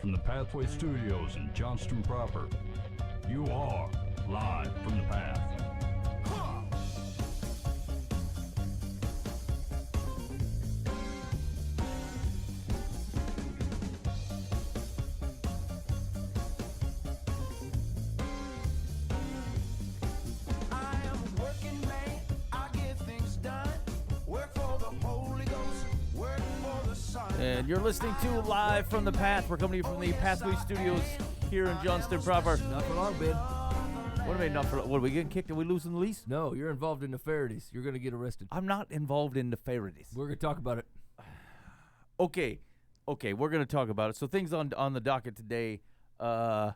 from the Pathway Studios in Johnston proper. You are live from the Path. And you're listening to Live from the Path. We're coming to you from the Pathway Studios here in Johnston proper. Not for long, Ben. What do you mean not for what, are we getting kicked? Are we losing the lease? No, you're involved in nefarities. You're going to get arrested. I'm not involved in nefarities. We're going to talk about it. Okay, we're going to talk about it. So things on the docket today, I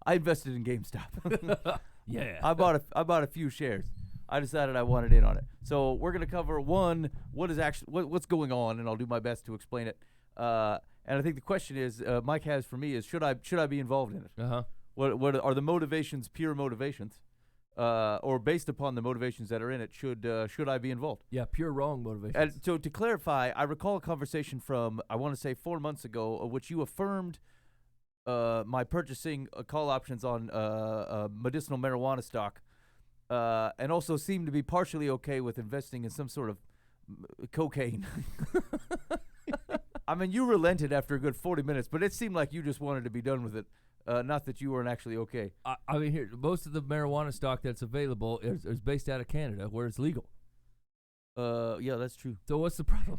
invested in GameStop. Yeah. I bought a few shares. I decided I wanted in on it. So we're going to cover what's going on, and I'll do my best to explain it. And I think the question is, Mike has for me is, should I be involved in it? Uh-huh. What are the motivations, pure motivations, or based upon the motivations that are in it? Should I be involved? Yeah, pure wrong motivation. And so to clarify, I recall a conversation from, I want to say 4 months ago, which you affirmed my purchasing call options on medicinal marijuana stock. And also seemed to be partially okay with investing in some sort of cocaine. I mean, you relented after a good 40 minutes, but it seemed like you just wanted to be done with it. Not that you weren't actually okay. I mean, here, most of the marijuana stock that's available is based out of Canada, where it's legal. Yeah, that's true. So what's the problem?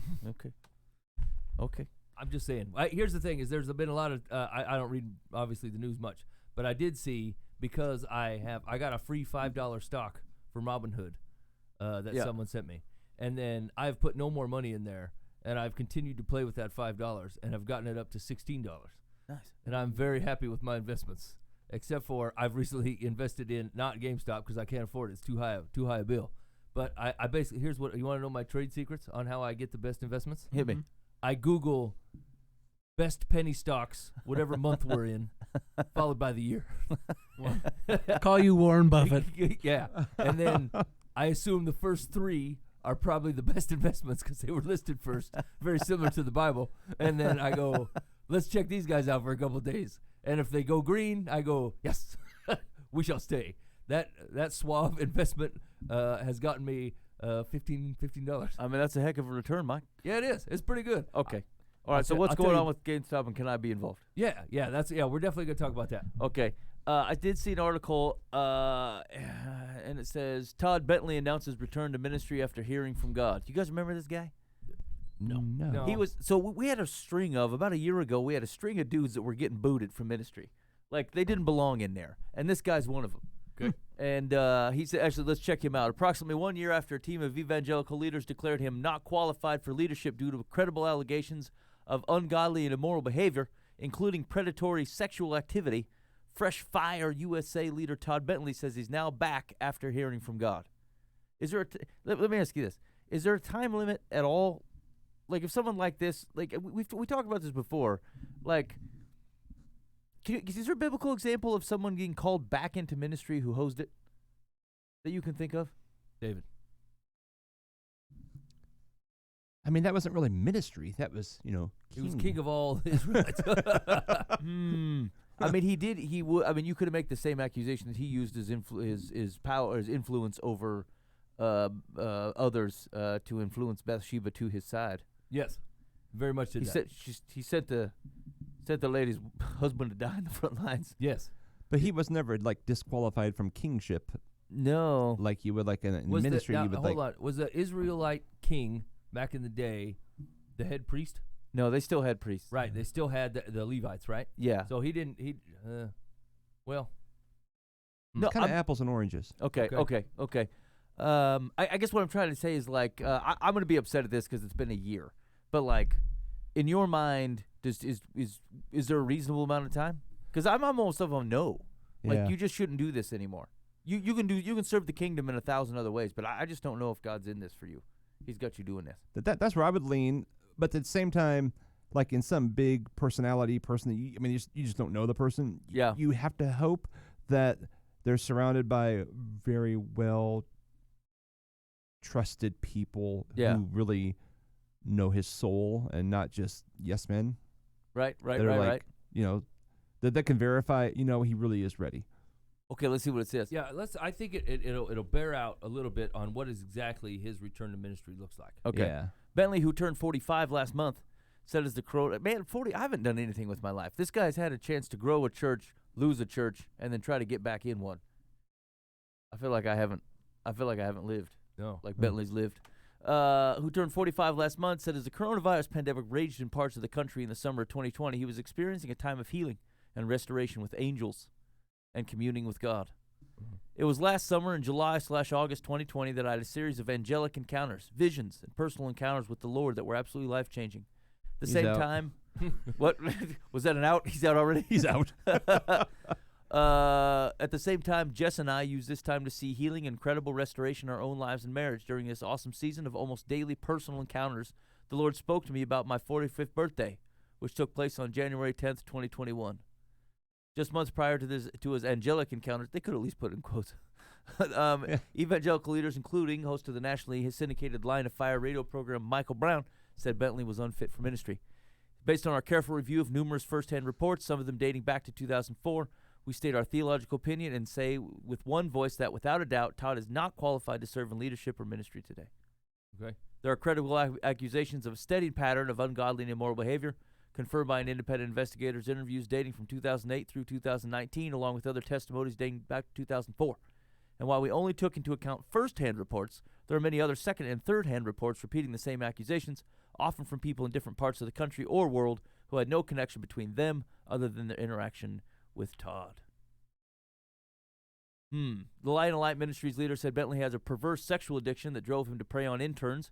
Okay. I'm just saying. Here's the thing: is there's been a lot of I don't read obviously the news much, but I did see, because I got a free $5 stock from Robinhood that someone sent me, and then I've put no more money in there, and I've continued to play with that $5, and I've gotten it up to $16. Nice. And I'm very happy with my investments, except for I've recently invested in not GameStop because I can't afford it. It's too high a bill. But I basically, here's what you want to know: my trade secrets on how I get the best investments. Hit me. I Google best penny stocks, whatever month we're in, followed by the year. Call you Warren Buffett. Yeah. And then I assume the first three are probably the best investments because they were listed first, very similar to the Bible. And then I go, let's check these guys out for a couple of days. And if they go green, I go, yes, we shall stay. That suave investment has gotten me $15. I mean, that's a heck of a return, Mike. Yeah, it is. It's pretty good. Okay. All right, so what's going on with GameStop, and can I be involved? Yeah, we're definitely going to talk about that. Okay. I did see an article, and it says, Todd Bentley announces return to ministry after hearing from God. Do you guys remember this guy? No. He was, so we had a string of, about a year ago, we had a string of dudes that were getting booted from ministry. Like, they didn't belong in there, and this guy's one of them. Good. And he said, actually, let's check him out. Approximately 1 year after a team of evangelical leaders declared him not qualified for leadership due to credible allegations of ungodly and immoral behavior, including predatory sexual activity, Fresh Fire USA leader Todd Bentley says he's now back after hearing from God. Is there let me ask you this. Is there a time limit at all? Like, if someone like this, like, we talked about this before, like, is there a biblical example of someone getting called back into ministry who hosed it that you can think of? David. I mean, that wasn't really ministry. That was, He was king of all Israelites. I mean, I mean, you could make the same accusation that he used his power, his influence over others to influence Bathsheba to his side. Yes, very much did that. He sent the lady's husband to die in the front lines. Yes, but he was never like disqualified from kingship. No, like you would like in ministry. Hold on. Was the Israelite king back in the day the head priest? No, they still had priests. Right, they still had the Levites, right? Yeah. So he didn't. Well, no, kind of apples and oranges. Okay. I guess what I'm trying to say is, like, I'm going to be upset at this because it's been a year. But, like, in your mind, is there a reasonable amount of time? Because I'm almost of a no. Like, you just shouldn't do this anymore. You can serve the kingdom in 1,000 other ways, but I just don't know if God's in this for you. He's got you doing this. That's where I would lean. But at the same time, like in some big personality person that you just don't know the person. Yeah. You have to hope that they're surrounded by very well trusted people who really know his soul and not just yes men. Right. that can verify, he really is ready. Okay, let's see what it says. Yeah, I think it'll bear out a little bit on what is exactly his return to ministry looks like. Okay. Yeah. Bentley, who turned 45 last month, said as the corona, man, 40, I haven't done anything with my life. This guy's had a chance to grow a church, lose a church, and then try to get back in one. I feel like I haven't lived No. like Bentley's lived. Who turned 45 last month, said as the coronavirus pandemic raged in parts of the country in the summer of 2020, he was experiencing a time of healing and restoration with angels and communing with God. It was last summer in July/August 2020 that I had a series of angelic encounters, visions, and personal encounters with the Lord that were absolutely life-changing. At the He's same out. time, what was that an out? He's out already? He's out. At the same time, Jess and I used this time to see healing and incredible restoration in our own lives and marriage. During this awesome season of almost daily personal encounters, the Lord spoke to me about my 45th birthday, which took place on January 10th, 2021. Just months prior to his angelic encounters, they could at least put in quotes. Evangelical leaders, including host of the nationally syndicated Line of Fire radio program, Michael Brown, said Bentley was unfit for ministry. Based on our careful review of numerous first-hand reports, some of them dating back to 2004, we state our theological opinion and say with one voice that, without a doubt, Todd is not qualified to serve in leadership or ministry today. Okay. There are credible accusations of a steady pattern of ungodly and immoral behavior, confirmed by an independent investigator's interviews dating from 2008 through 2019, along with other testimonies dating back to 2004. And while we only took into account first-hand reports, there are many other second- and third-hand reports repeating the same accusations, often from people in different parts of the country or world who had no connection between them other than their interaction with Todd. The Light and Light Ministries leader said Bentley has a perverse sexual addiction that drove him to prey on interns.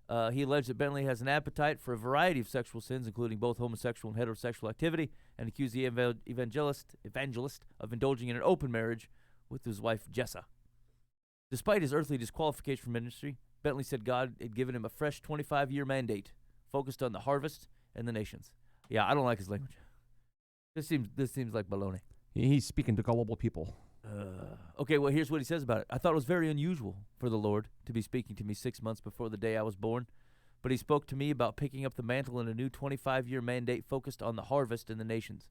He alleged that Bentley has an appetite for a variety of sexual sins, including both homosexual and heterosexual activity, and accused the evangelist of indulging in an open marriage with his wife, Jessa. Despite his earthly disqualification from ministry, Bentley said God had given him a fresh 25-year mandate focused on the harvest and the nations. Yeah, I don't like his language. This seems like baloney. He's speaking to gullible people. Okay, well, here's what he says about it. I thought it was very unusual for the Lord to be speaking to me 6 months before the day I was born, but he spoke to me about picking up the mantle in a new 25-year mandate focused on the harvest and the nations.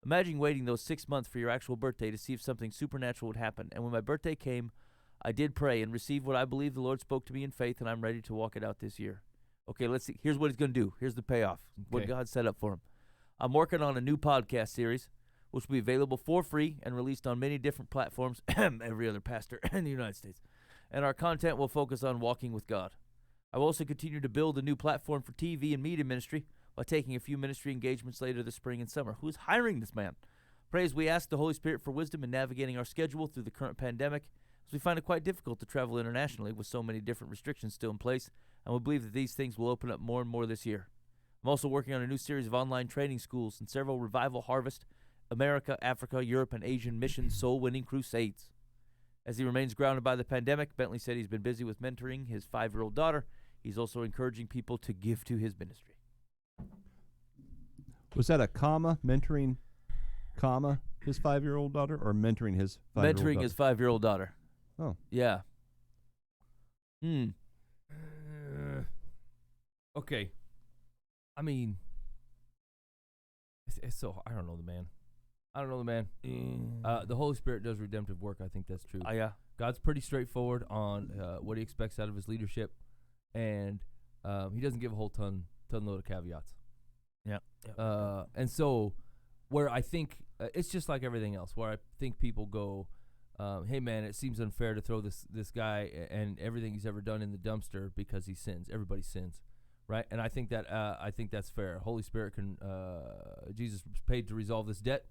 Imagine waiting those 6 months for your actual birthday to see if something supernatural would happen. And when my birthday came, I did pray and receive what I believe the Lord spoke to me in faith, and I'm ready to walk it out this year. Okay, let's see. Here's what he's going to do. Here's the payoff, what God set up for him. I'm working on a new podcast series, which will be available for free and released on many different platforms, every other pastor in the United States. And our content will focus on walking with God. I will also continue to build a new platform for TV and media ministry while taking a few ministry engagements later this spring and summer. Who's hiring this man? Pray as we ask the Holy Spirit for wisdom in navigating our schedule through the current pandemic, as we find it quite difficult to travel internationally with so many different restrictions still in place, and we believe that these things will open up more and more this year. I'm also working on a new series of online training schools and several revival harvest, America, Africa, Europe, and Asian mission soul-winning crusades. As he remains grounded by the pandemic, Bentley said he's been busy with mentoring his 5-year-old daughter. He's also encouraging people to give to his ministry. Was that a comma, mentoring, comma, his 5-year-old daughter, or mentoring his 5-year-old daughter? Mentoring his 5-year-old daughter. Oh. Yeah. Okay. I mean, it's so, I don't know the man. The Holy Spirit does redemptive work. I think that's true. Yeah. God's pretty straightforward on what he expects out of his leadership, and he doesn't give a whole ton load of caveats. Yeah. And so, where I think it's just like everything else, where I think people go, hey man, it seems unfair to throw this guy and everything he's ever done in the dumpster because he sins. Everybody sins, right? And I think that's fair. Holy Spirit can, Jesus was paid to resolve this debt,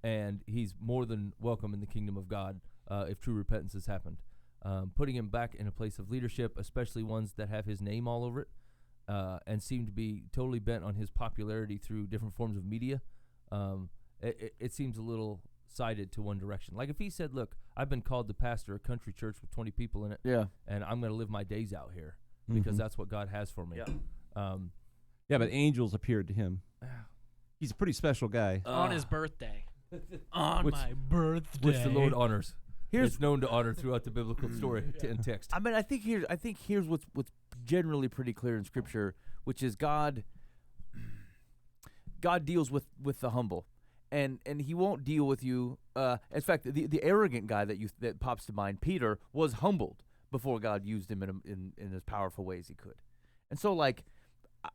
and he's more than welcome in the kingdom of God if true repentance has happened. Putting him back in a place of leadership, especially ones that have his name all over it, and seem to be totally bent on his popularity through different forms of media, it seems a little sided to one direction. Like if he said, look, I've been called to pastor a country church with 20 people in it, and I'm going to live my days out here because that's what God has for me. Yeah, but angels appeared to him. He's a pretty special guy. On his birthday. On my birthday. Which the Lord honors. It's known to honor throughout the biblical story and text. I mean, I think here's what's generally pretty clear in Scripture, which is God deals with the humble, and he won't deal with you. In fact, the arrogant guy that pops to mind, Peter, was humbled before God used him in as powerful ways he could. And so, like,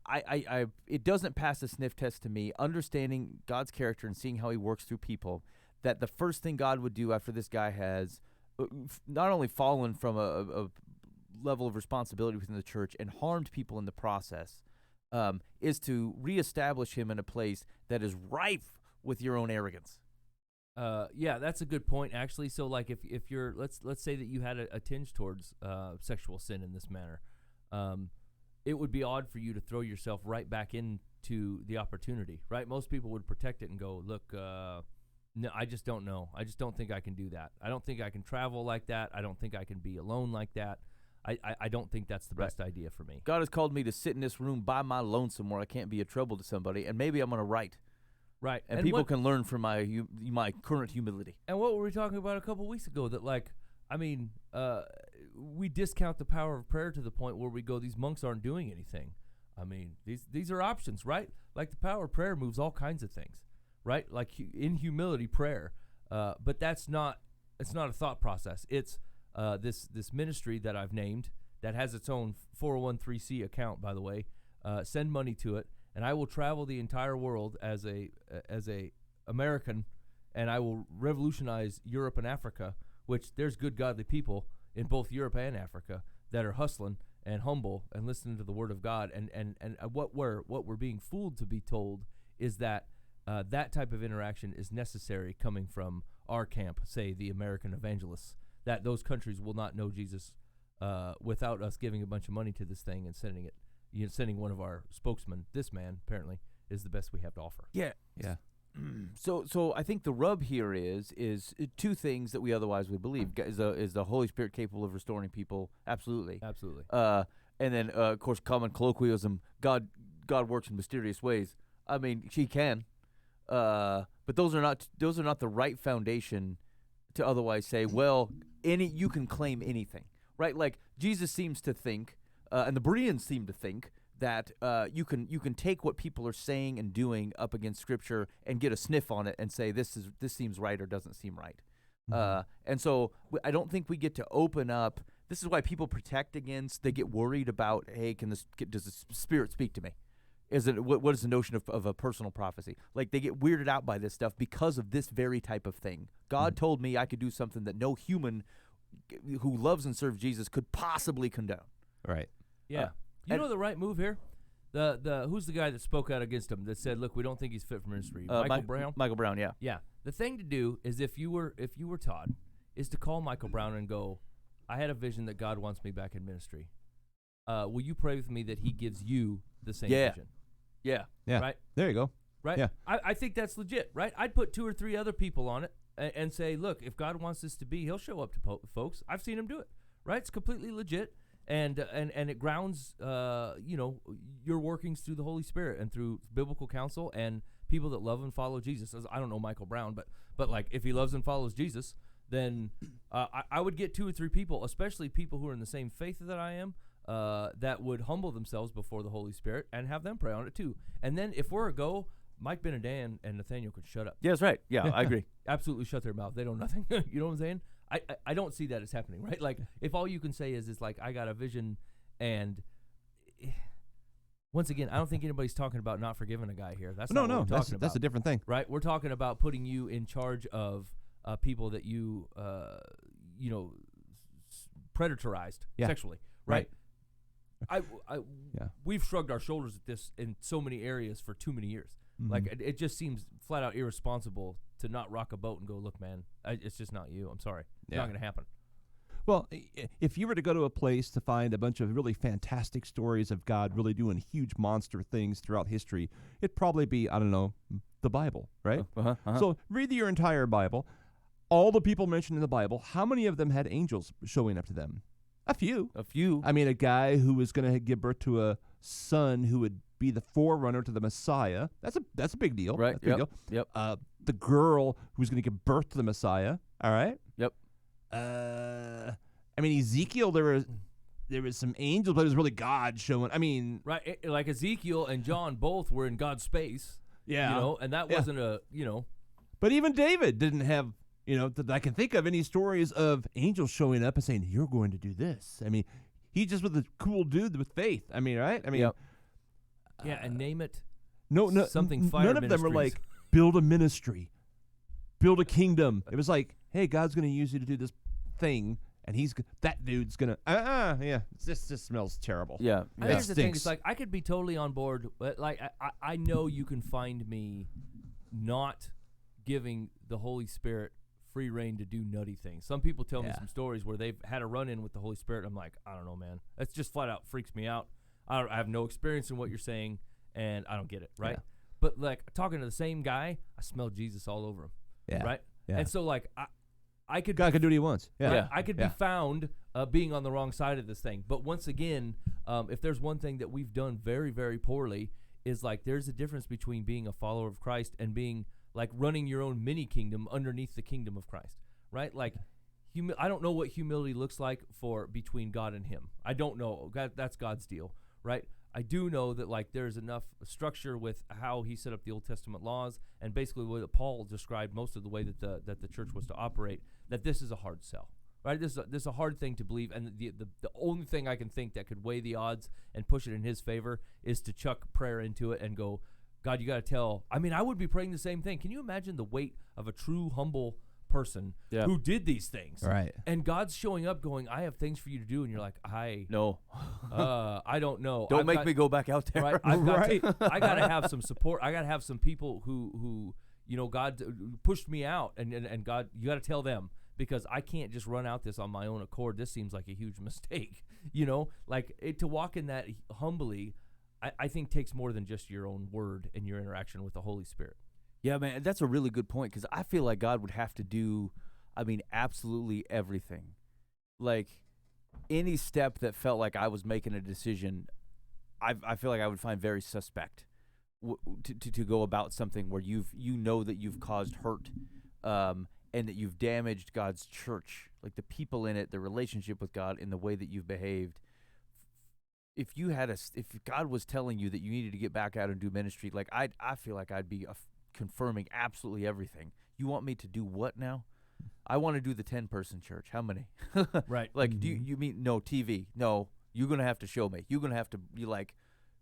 I it doesn't pass the sniff test to me, understanding God's character and seeing how he works through people, that the first thing God would do after this guy has not only fallen from a level of responsibility within the church and harmed people in the process, is to reestablish him in a place that is rife with your own arrogance. Yeah, that's a good point, actually. So, like, if you're let's say that you had a tinge towards sexual sin in this manner, it would be odd for you to throw yourself right back into the opportunity, right? Most people would protect it and go, look, no, I just don't know. I just don't think I can do that. I don't think I can travel like that. I don't think I can be alone like that. I don't think that's the best idea for me. God has called me to sit in this room by my lonesome where I can't be a trouble to somebody, and maybe I'm going to write. Right. And people can learn from my current humility. And what were we talking about a couple weeks ago? That, like, I mean, we discount the power of prayer to the point where we go, these monks aren't doing anything. I mean, these are options, right? Like, the power of prayer moves all kinds of things, right? Like, in humility, prayer. But it's not a thought process. It's this ministry that I've named that has its own 401(c) account, by the way. Send money to it, and I will travel the entire world as a American, and I will revolutionize Europe and Africa, which there's good godly people in both Europe and Africa that are hustling and humble and listening to the word of God. And what we're being fooled to be told is that that type of interaction is necessary coming from our camp, say the American evangelists, that those countries will not know Jesus without us giving a bunch of money to this thing and sending it. Sending one of our spokesmen. This man apparently is the best we have to offer. Yeah. So I think the rub here is two things that we otherwise would believe. Is the Holy Spirit capable of restoring people? Absolutely. And then of course, common colloquialism. God works in mysterious ways. I mean, He can, but those are not the right foundation to otherwise say, well, you can claim anything, right? Like, Jesus seems to think. And the Bereans seem to think that you can take what people are saying and doing up against Scripture and get a sniff on it and say this seems right or doesn't seem right. Mm-hmm. And so I don't think we get to open up. This is why people protect against. They get worried about, hey, does the Spirit speak to me? What is the notion of a personal prophecy? Like, they get weirded out by this stuff because of this very type of thing. God told me I could do something that no human who loves and serves Jesus could possibly condone. Right. Yeah. You know the right move here? The who's the guy that spoke out against him that said, look, we don't think he's fit for ministry? Michael Brown? Michael Brown, yeah. Yeah. The thing to do is if you were Todd, is to call Michael Brown and go, I had a vision that God wants me back in ministry. Will you pray with me that he gives you the same vision? Yeah. Right? There you go. Right? Yeah. I think that's legit, right? I'd put 2 or 3 other people on it and say, look, if God wants this to be, he'll show up to folks. I've seen him do it, right? It's completely legit. And it grounds, your workings through the Holy Spirit and through biblical counsel and people that love and follow Jesus. I don't know Michael Brown, but like, if he loves and follows Jesus, then I would get 2 or 3 people, especially people who are in the same faith that I am, that would humble themselves before the Holy Spirit and have them pray on it too. And then if we're a go, Mike Benedan and Nathaniel could shut up. Yeah, that's right. Yeah, I agree. Absolutely shut their mouth. They know nothing. You know what I'm saying? I don't see that as happening, right? Like, if all you can say is like, I got a vision, and once again, I don't think anybody's talking about not forgiving a guy here. That's not what we're talking about. That's a different thing, right? We're talking about putting you in charge of people that you predatorized sexually, right? We've shrugged our shoulders at this in so many areas for too many years. Mm-hmm. Like, it just seems flat out irresponsible to not rock a boat and go, look, man, it's just not you. I'm sorry. It's not going to happen. Well, if you were to go to a place to find a bunch of really fantastic stories of God really doing huge monster things throughout history, it'd probably be, I don't know, the Bible, right? So read your entire Bible. All the people mentioned in the Bible, how many of them had angels showing up to them? A few. I mean, a guy who was going to give birth to a son who would be the forerunner to the Messiah. That's a big deal. Right. Yep. The girl who's going to give birth to the Messiah. All right. Yep. I mean, Ezekiel, there was some angels, but it was really God showing. I mean, right. Like Ezekiel and John both were in God's space. Yeah. And that wasn't a. But even David didn't have, that I can think of any stories of angels showing up and saying, "You're going to do this." I mean, he just was a cool dude with faith. I mean, right? I mean, Yep. Yeah, and name it. no, Something fire none of them were ministries. like build a ministry, build a kingdom. It was like, hey, God's going to use you to do this thing, and that dude's going to yeah. This just smells terrible. Yeah. And Yeah. here's the thing: Stinks. it's like I could be totally on board, but like I know you can find me not giving the Holy Spirit free reign to do nutty things. Some people tell me Yeah. some stories where they've had a run-in with the Holy Spirit. I'm like, I don't know, man. That's just flat out freaks me out. I have no experience in what you're saying, and I don't get it, right? Yeah. But like talking to the same guy, I smell Jesus all over him, Yeah. right? Yeah. And so like I could God can do what he wants. Yeah. right? I could Yeah. be found being on the wrong side of this thing. But once again, if there's one thing that we've done very, very poorly, is like there's a difference between being a follower of Christ and being like running your own mini kingdom underneath the kingdom of Christ, right? Like, I don't know what humility looks like for between God and Him. I don't know. That's God's deal, right? I do know that like there's enough structure with how He set up the Old Testament laws and basically the way that Paul described most of the way that the church was to operate. That this is a hard sell, right? This is a hard thing to believe, and the only thing I can think that could weigh the odds and push it in His favor is to chuck prayer into it and go, God, you got to tell. I mean, I would be praying the same thing. Can you imagine the weight of a true humble person Yeah. who did these things? Right. And God's showing up going, I have things for you to do. And you're like, No. I don't know. Don't I've make got- me go back out there. Right? I got to have some support. I got to have some people who God pushed me out. And God, you got to tell them. Because I can't just run out this on my own accord. This seems like a huge mistake. Like to walk in that humbly, I think takes more than just your own word and your interaction with the Holy Spirit. Yeah, man, that's a really good point because I feel like God would have to do, absolutely everything. Like any step that felt like I was making a decision, I feel like I would find very suspect to go about something where that you've caused hurt, and that you've damaged God's church, like the people in it, the relationship with God, in the way that you've behaved. If God was telling you that you needed to get back out and do ministry, like I feel like I'd be confirming absolutely everything. You want me to do what now? I want to do the 10-person church. How many? Right. Like, do you mean no TV? No, you're gonna have to show me. You're gonna have to be like,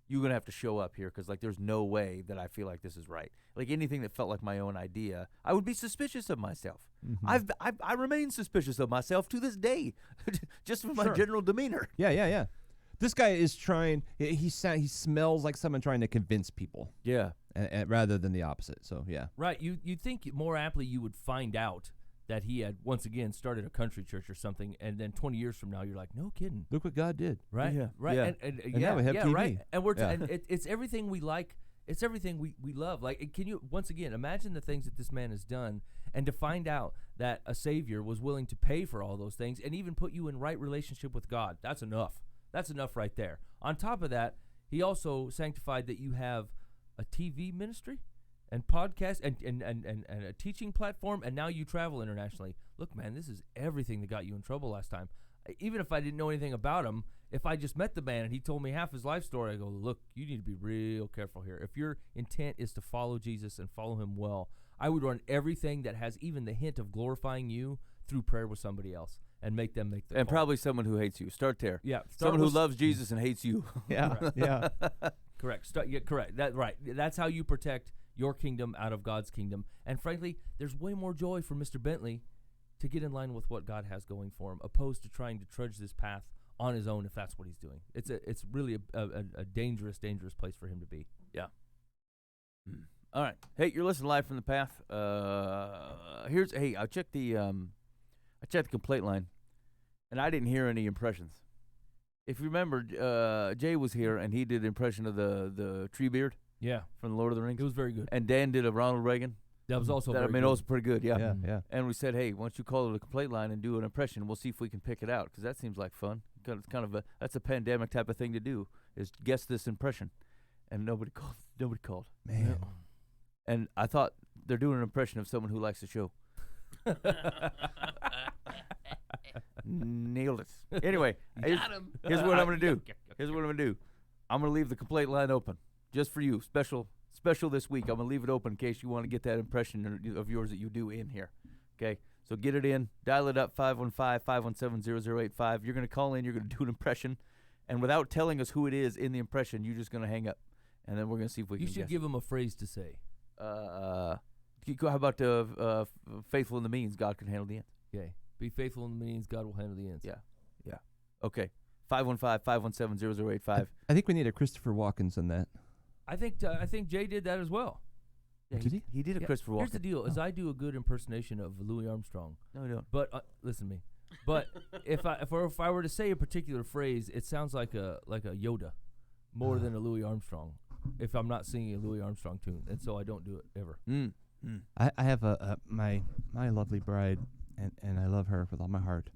you're gonna have to show up here because like there's no way that I feel like this is right. Like anything that felt like my own idea, I would be suspicious of myself. I remain suspicious of myself to this day, just from my Sure. general demeanor. Yeah. This guy is trying. He smells like someone trying to convince people, Yeah. rather than the opposite. So yeah. Right. You'd think more aptly you would find out that he had once again started a country church or something, and then 20 years from now you're like, no kidding. Look what God did. Right. Yeah, Right. yeah. And now we have TV. right. And we're Yeah. and it's everything we like. It's everything we love. Like, can you once again imagine the things that this man has done, and to find out that a Savior was willing to pay for all those things and even put you in right relationship with God? That's enough. That's enough right there. On top of that, he also sanctified that you have a TV ministry and podcast and a teaching platform, and now you travel internationally. Look, man, this is everything that got you in trouble last time. Even if I didn't know anything about him, if I just met the man and he told me half his life story, I go, look, you need to be real careful here. If your intent is to follow Jesus and follow him well, I would run everything that has even the hint of glorifying you through prayer with somebody else and make them make the And call. probably someone who hates you. Start there. Yeah, Someone who loves Jesus and hates you. Yeah. Yeah. Correct. Correct. That's how you protect your kingdom out of God's kingdom. And frankly, there's way more joy for Mr. Bentley to get in line with what God has going for him, opposed to trying to trudge this path on his own if that's what he's doing. It's really a dangerous place for him to be. Yeah. All right. Hey, you're listening live from the path. I checked the complaint line, and I didn't hear any impressions. If you remember, Jay was here, and he did an impression of the Treebeard Yeah, from The Lord of the Rings. it was very good. And Dan did a Ronald Reagan. That was also That, very it good. was pretty good, yeah. Yeah. Yeah. And we said, hey, why don't you call it a complaint line and do an impression? We'll see if we can pick it out, because that seems like fun. 'Cause it's kind of that's a pandemic type of thing to do, is guess this impression. And nobody called. Nobody called. Man. And I thought they're doing an impression of someone who likes the show. Nailed it. Anyway, here's what I'm going to do. Here's what I'm going to do. I'm going to leave the complaint line open just for you. Special special this week. I'm going to leave it open in case you want to get that impression of yours that you do in here. Okay? So get it in. Dial it up, 515-517-0085. You're going to call in. You're going to do an impression. And without telling us who it is in the impression, you're just going to hang up. And then we're going to see if we You can should guess. give them a phrase to say. How about faithful in the means, God can handle the ends. Okay. Be faithful in the means, God will handle the ends. Yeah. Okay. 515-517-0085. I think we need a Christopher Walken's in that. I think Jay did that as well. Yeah, Did he? He did a Yeah, Christopher Walken. Here's the deal: is I do a good impersonation of Louis Armstrong, No, we don't. but listen to me. But if I were to say a particular phrase, it sounds like a Yoda, more than a Louis Armstrong. If I'm not singing a Louis Armstrong tune, and so I don't do it ever. I have my lovely bride, and I love her with all my heart.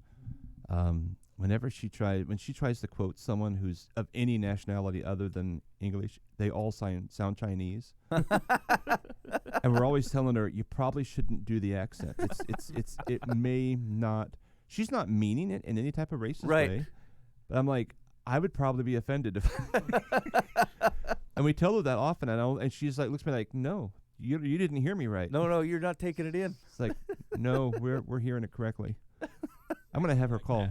When she tries to quote someone who's of any nationality other than English, they all sound Chinese. And we're always telling her, you probably shouldn't do the accent. It may not. She's not meaning it in any type of racist way. But I'm like, I would probably be offended if. And we tell her that often, and she's like, looks at me like, no, you didn't hear me right. No, you're not taking it in. It's like, no, we're hearing it correctly. I'm gonna have her call.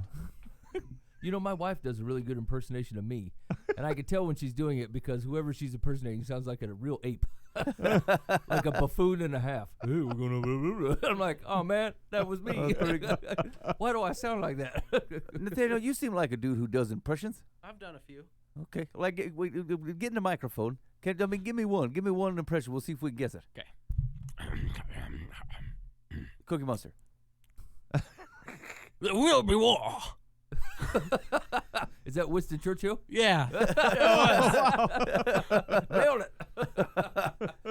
You know, my wife does a really good impersonation of me, and I can tell when she's doing it because whoever she's impersonating sounds like a real ape, like a buffoon and a half. Hey, we're gonna. I'm like, oh man, that was me. Why do I sound like that? Nathaniel, you seem like a dude who does impressions. I've done a few. Okay, like get in the microphone. Give me one. Give me one impression. We'll see if we can guess it. Okay. Cookie Monster. There will be war. Is that Winston Churchill? Yeah. Nailed it.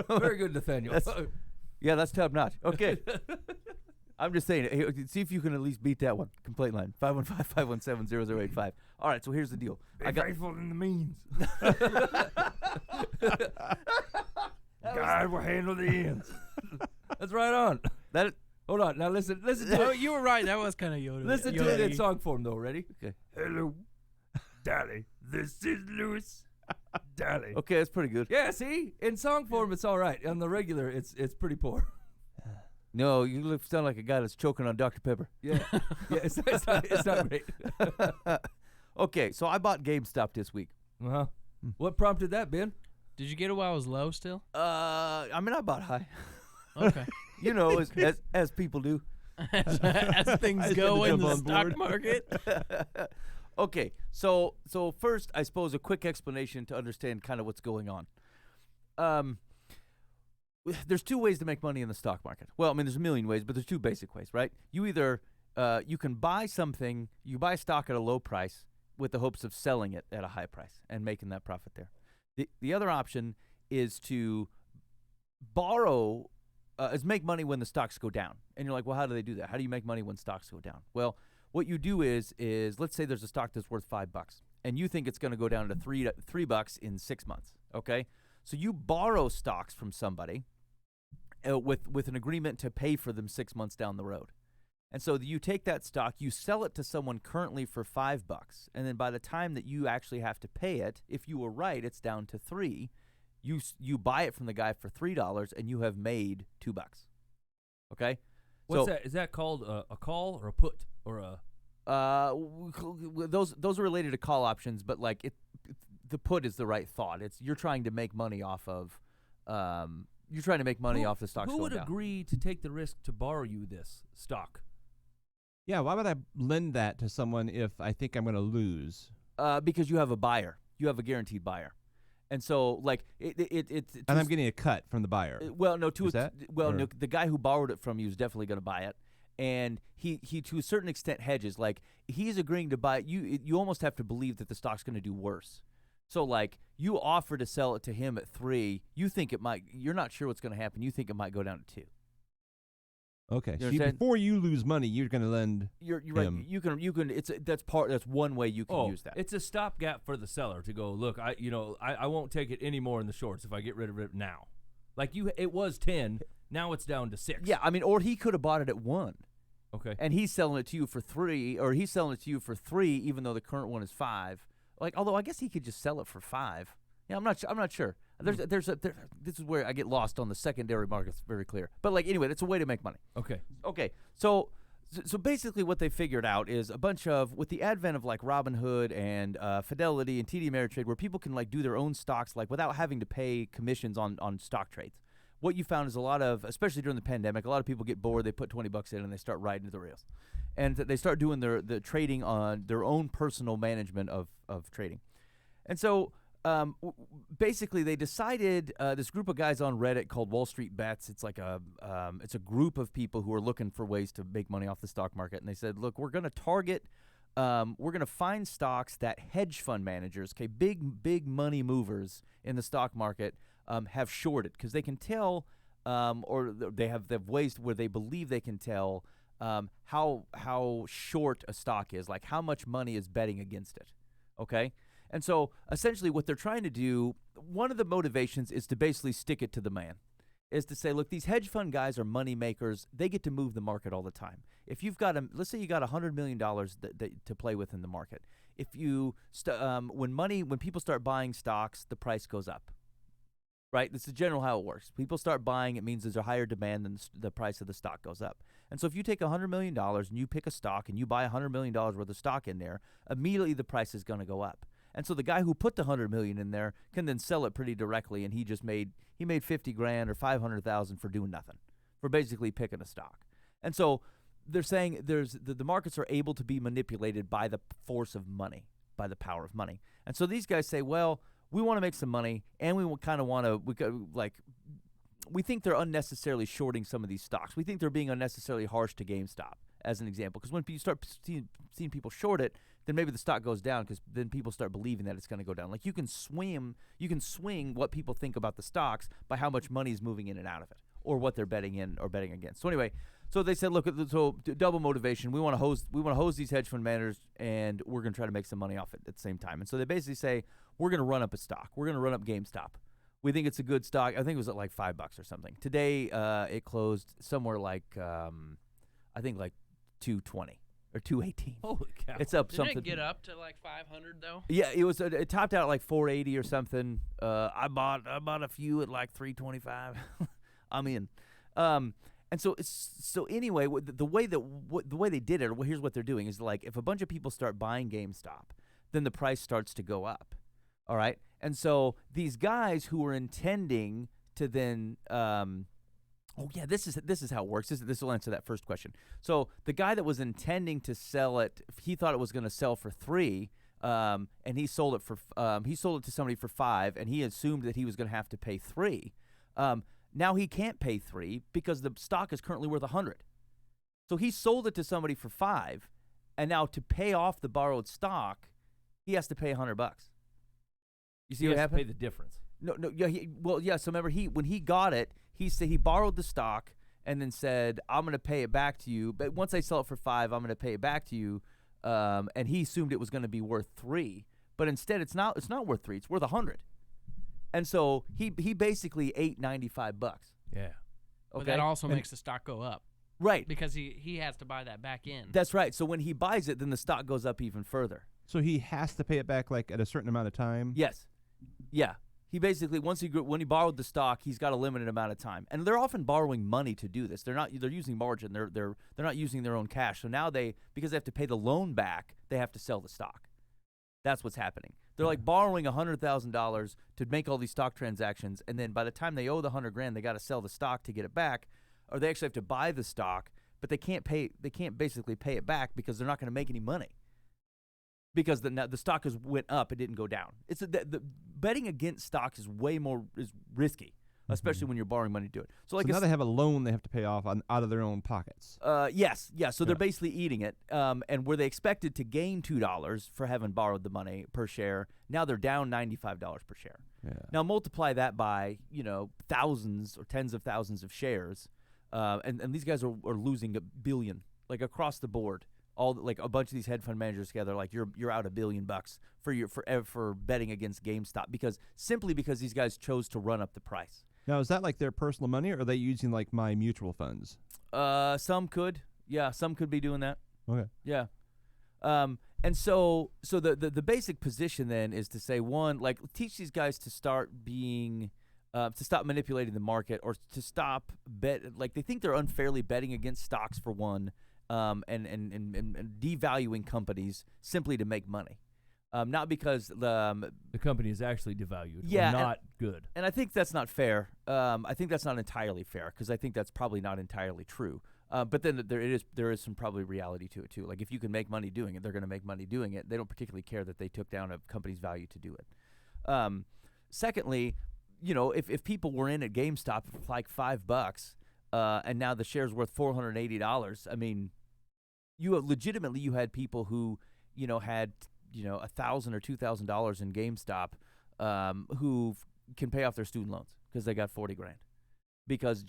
Very good, Nathaniel. Yeah, that's top notch. Okay. I'm just saying, hey, see if you can at least beat that one. Complaint line, 515-517-0085. All right, so here's the deal. Be faithful in the means. God will handle the ends. That's right on. Hold on. Now listen to Oh, it. you were right. That was kind of Yoda. Listen to it in song form, though. Ready? Okay. Hello, Dally. This is Louis. Dally. Okay, that's pretty good. Yeah, see? In song form, it's all right. On the regular, it's pretty poor. No, you sound like a guy that's choking on Dr. Pepper. Yeah. It's not great. Okay, so I bought GameStop this week. Uh-huh. What prompted that, Ben? Did you get it while it was low still? I mean, I bought high. Okay. You know, as people do. As things go in the stock market. Okay, so first, I suppose a quick explanation to understand kind of what's going on. There's two ways to make money in the stock market. Well, I mean, there's a million ways, but there's two basic ways, right? You either you can buy something, you buy stock at a low price with the hopes of selling it at a high price and making that profit there. The other option is to borrow, is make money when the stocks go down. And you're like, well, how do they do that? How do you make money when stocks go down? Well, what you do is let's say there's a stock that's worth $5, and you think it's going to go down to $3 in 6 months. Okay, so you borrow stocks from somebody with an agreement to pay for them 6 months down the road. And so you take that stock, you sell it to someone currently for $5, and then by the time that you actually have to pay it, if you were right, it's down to $3. You buy it from the guy for $3, and you have made $2. Okay, What's that? Is that called a call or a put or a? Those are related to call options, but like the put is the right thought. You're trying to make money off of. You're trying to make money off the stocks Who going would down. agree to take the risk to borrow you this stock? Yeah, why would I lend that to someone if I think I'm going to lose? Because you have a buyer. You have a guaranteed buyer. And so, like, it's And I'm getting a cut from the buyer. well, no, Is that, or- no, the guy who borrowed it from you is definitely going to buy it, and he to a certain extent hedges. Like, he's agreeing to buy it. You almost have to believe that the stock's going to do worse. So, like, you offer to sell it to him at $3. You think it might. You're not sure what's going to happen. You think it might go down to $2. Okay, You so understand? before you lose money, you're going to lend. You're right. him. You can. That's one way you can use that. It's a stopgap for the seller to go, look, I won't take it anymore in the shorts if I get rid of it now. Like it was 10, now it's down to 6. Yeah, I mean, or he could have bought it at 1. Okay. And he's selling it to you for 3, or he's selling it to you for 3, even though the current one is 5. Like, although I guess he could just sell it for 5. Yeah, I'm not sure. This is where I get lost on the secondary markets. Very clear, but like anyway, that's a way to make money. Okay. Okay, so basically what they figured out is a bunch of, with the advent of like Robinhood and Fidelity and TD Ameritrade, where people can like do their own stocks like without having to pay commissions on stock trades. What you found is a lot of, especially during the pandemic, a lot of people get bored. They put $20 in and they start riding the rails, and they start doing the trading on their own personal management of trading. And so basically they decided, this group of guys on Reddit called Wall Street Bets, it's like it's a group of people who are looking for ways to make money off the stock market. And they said, look, we're going to target, we're going to find stocks that hedge fund managers, okay, big money movers in the stock market have shorted, because they can tell, or they have ways where they believe they can tell how short a stock is, like how much money is betting against it, okay? And so essentially what they're trying to do, one of the motivations is to basically stick it to the man, is to say, look, these hedge fund guys are money makers. They get to move the market all the time. If you've got let's say you got $100 million to play with in the market. If you, when people start buying stocks, the price goes up, right? This is general how it works. People start buying, it means there's a higher demand and the price of the stock goes up. And so if you take $100 million and you pick a stock and you buy $100 million worth of stock in there, immediately the price is going to go up. And so the guy who put the $100 million in there can then sell it pretty directly, and he made $50,000 or $500,000 for doing nothing, for basically picking a stock. And so they're saying the markets are able to be manipulated by the force of money, by the power of money. And so these guys say, well, we want to make some money, and we kind of want to we think they're unnecessarily shorting some of these stocks. We think they're being unnecessarily harsh to GameStop, as an example, because when you start seeing people short it, then maybe the stock goes down, because then people start believing that it's going to go down. Like you can swing what people think about the stocks by how much money is moving in and out of it, or what they're betting in or betting against. So anyway, so they said, look, so double motivation. We want to hose these hedge fund managers, and we're going to try to make some money off it at the same time. And so they basically say, we're going to run up a stock. We're going to run up GameStop. We think it's a good stock. I think it was at like $5 or something. Today it closed somewhere like I think like 220 or 218. Holy cow! It's up Didn't something. it get up to like 500 though? Yeah, it was. It topped out at like 480 or something. I bought a few at like 325. I'm in. And so anyway, the way they did it, or here's what they're doing is, like, if a bunch of people start buying GameStop, then the price starts to go up. All right, and so these guys who were intending to then this is how it works. This will answer that first question. So the guy that was intending to sell it, he thought it was going to sell for $3, and he sold it to somebody for $5, and he assumed that he was going to have to pay $3. Now he can't pay $3 because the stock is currently worth $100. So he sold it to somebody for $5, and now to pay off the borrowed stock, he has to pay $100. You see what happened? Pay the difference. No, yeah. So remember, when he got it, he said he borrowed the stock and then said, "I'm going to pay it back to you, but once I sell it for $5, I'm going to pay it back to you." And he assumed it was going to be worth $3, but instead it's not. It's not worth $3. It's worth $100. And so he basically ate $95. Yeah. Okay. But that also makes the stock go up. Right. Because he has to buy that back in. That's right. So when he buys it, then the stock goes up even further. So he has to pay it back like at a certain amount of time? Yes. Yeah. He basically, when he borrowed the stock, he's got a limited amount of time. And they're often borrowing money to do this. They're using margin. They're not using their own cash. So now because they have to pay the loan back, they have to sell the stock. That's what's happening. They're like borrowing $100,000 to make all these stock transactions, and then by the time they owe the $100,000, they got to sell the stock to get it back, or they actually have to buy the stock, but they can't basically pay it back because they're not going to make any money. Because the stock went up, it didn't go down. It's the betting against stocks is way more risky, especially when you're borrowing money to do it. So now they have a loan they have to pay off out of their own pockets. Yes. So they're basically eating it. And where they expected to gain $2 for having borrowed the money per share, now they're down $95 per share. Yeah. Now multiply that by thousands or tens of thousands of shares, and these guys are losing $1 billion, like across the board. All like a bunch of these hedge fund managers together, like you're out $1 billion for betting against GameStop because these guys chose to run up the price. Now, is that like their personal money, or are they using like my mutual funds? Some could be doing that. Okay. Yeah. And so the basic position then is to say, one, like, teach these guys to start being, to stop manipulating the market, or to stop like, they think they're unfairly betting against stocks for one, and devaluing companies simply to make money. Not because the company is actually devalued. Yeah, or not good. And I think that's not fair. I think that's not entirely fair, because I think that's probably not entirely true. But then there is some probably reality to it too. Like, if you can make money doing it, they're going to make money doing it. They don't particularly care that they took down a company's value to do it. Secondly, if people were in at GameStop for like $5, and now the share's worth $480, I mean, you had people who had $1,000 or $2,000 in GameStop, who can pay off their student loans because they got $40,000. Because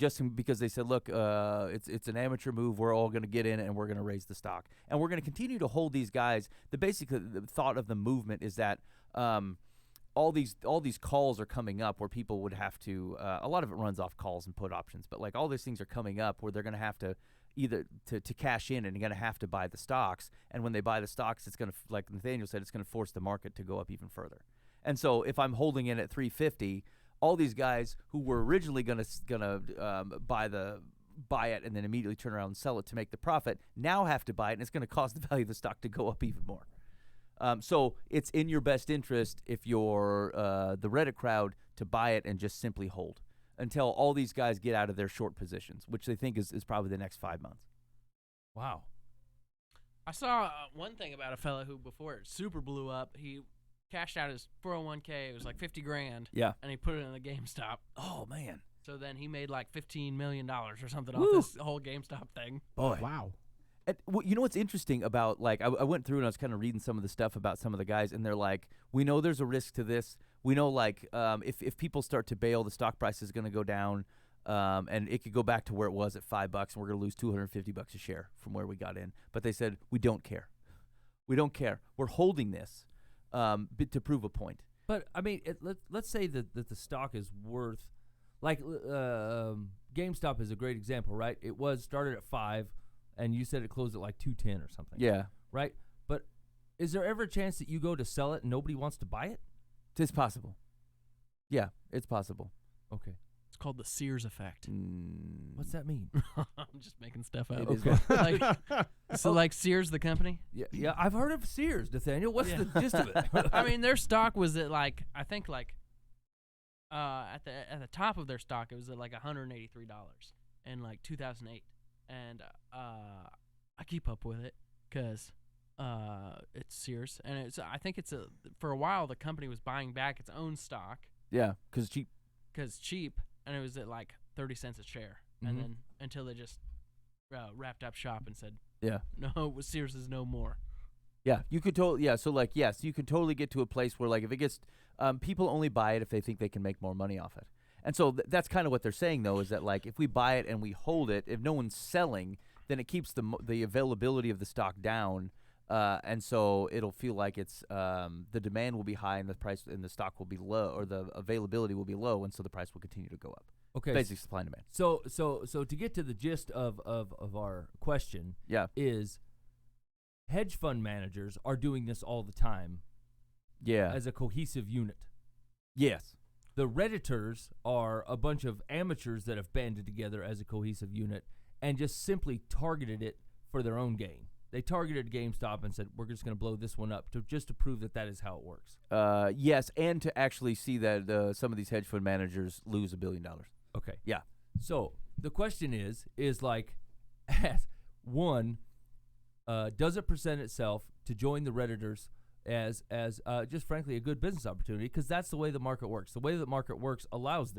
they said, look, it's an amateur move. We're all going to get in and we're going to raise the stock, and we're going to continue to hold these guys. The thought of the movement is that all these calls are coming up where people would have to. A lot of it runs off calls and put options, but like all these things are coming up where they're going to have to either to cash in and you're going to have to buy the stocks. And when they buy the stocks, it's going to, like Nathaniel said, it's going to force the market to go up even further. And so if I'm holding in at 350. All these guys who were originally gonna buy it and then immediately turn around and sell it to make the profit now have to buy it, and it's going to cause the value of the stock to go up even more. So it's in your best interest, if you're the Reddit crowd, to buy it and just simply hold until all these guys get out of their short positions, which they think is probably the next 5 months. Wow. I saw one thing about a fella who, before it super blew up, he cashed out his 401k. It was like $50,000. Yeah. And he put it in the GameStop. Oh, man. So then he made like $15 million or something Woo. off this whole GameStop thing. Boy. Wow. And, you know what's interesting about, like, I went through and I was kind of reading some of the stuff about some of the guys, and they're like, we know there's a risk to this. We know, like, if people start to bail, the stock price is going to go down, and it could go back to where it was at $5, and we're going to lose $250 a share from where we got in. But they said, we don't care. We don't care. We're holding this. To prove a point. But I mean, let's say that the stock is worth, like, GameStop is a great example, right? It started at 5, and you said it closed at like 210 or something. Yeah. Right. But is there ever a chance that you go to sell it and nobody wants to buy it? It's possible. Yeah, it's possible. Okay. It's called the Sears effect. What's that mean? I'm just making stuff up. It is like, so like Sears, the company? Yeah, I've heard of Sears, Nathaniel. What's the gist of it? I mean, their stock was at like, I think like, at the top of their stock, it was at like $183 in like 2008. And I keep up with it because it's Sears. And I think for a while, the company was buying back its own stock. Yeah, because cheap. Because cheap. And it was at like 30 cents a share. Mm-hmm. And then until they just wrapped up shop and said, yeah, no, Sears is no more. Yeah, you could totally. Yeah, so like, yes, you could totally get to a place where, like, if it gets, people only buy it if they think they can make more money off it. And so that's kind of what they're saying, though, is that, like, if we buy it and we hold it, if no one's selling, then it keeps the availability of the stock down, and so it'll feel like it's the demand will be high and the price and the stock will be low, or the availability will be low, and so the price will continue to go up. Okay. Basic supply and demand. So to get to the gist of our question, yeah, is hedge fund managers are doing this all the time. Yeah. As a cohesive unit. Yes. The Redditors are a bunch of amateurs that have banded together as a cohesive unit and just simply targeted it for their own gain. They targeted GameStop and said, we're just going to blow this one up just to prove that is how it works. Yes, and to actually see that some of these hedge fund managers lose $1 billion. Okay. Yeah. So the question is like, one, does it present itself to join the Redditors as just frankly a good business opportunity? Because that's the way the market works. The way the market works allows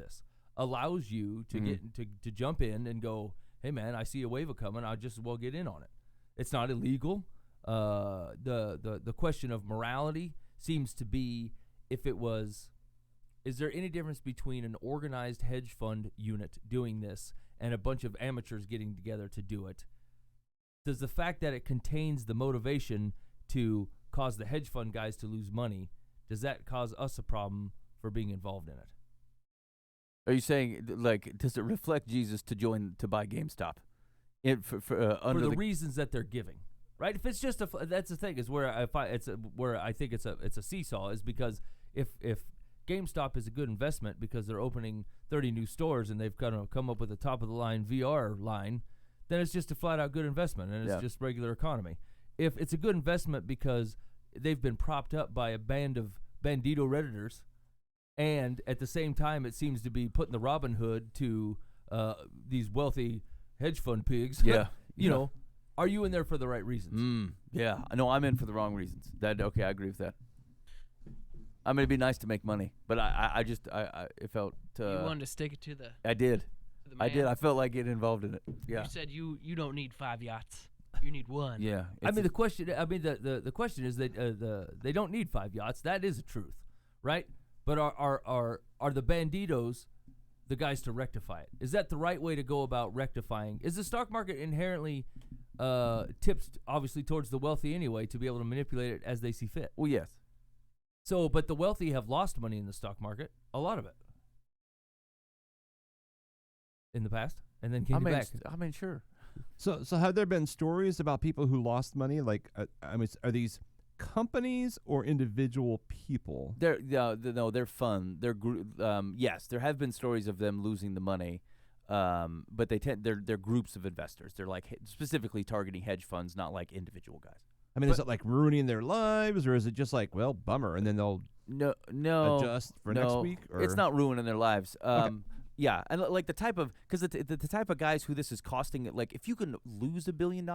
you to get to jump in and go, hey man, I see a wave coming. I'll just as well get in on it. It's not illegal. The question of morality seems to be, if it was, is there any difference between an organized hedge fund unit doing this and a bunch of amateurs getting together to do it? Does the fact that it contains the motivation to cause the hedge fund guys to lose money, does that cause us a problem for being involved in it? Are you saying, like, does it reflect Jesus to buy GameStop? For the reasons that they're giving, right? If it's just that's the thing is where where I think it's a seesaw is because if GameStop is a good investment because they're opening 30 new stores and they've kind of come up with a top of the line VR line, then it's just a flat out good investment and it's just regular economy. If it's a good investment because they've been propped up by a band of bandito Redditors, and at the same time it seems to be putting the Robin Hood to these wealthy hedge fund pigs. Yeah. you know, are you in there for the right reasons? Yeah. No, I'm in for the wrong reasons. Okay, I agree with that. I'm gonna be nice to make money, but I it felt. You wanted to stick it to the. I did. To the I man. did. I felt like getting involved in it. Yeah. You said you don't need 5 yachts. You need one. Yeah. I mean, the question is that they don't need 5 yachts. That is the truth, right? But are the banditos the guys to rectify it? Is that the right way to go about rectifying? Is the stock market inherently tipped, obviously, towards the wealthy anyway, to be able to manipulate it as they see fit? Well, yes. So, but the wealthy have lost money in the stock market, a lot of it, in the past, and then came back. I mean, sure. So have there been stories about people who lost money? Like, I mean, are these companies or individual people? They're fun. Yes, there have been stories of them losing the money, but they're groups of investors. They're like specifically targeting hedge funds, not like individual guys. I mean, is it like ruining their lives, or is it just like, well, bummer, and then they'll adjust for next week? Or? It's not ruining their lives. Okay. Yeah, and like the type of the type of guys who this is costing, like if you can lose $1 billion,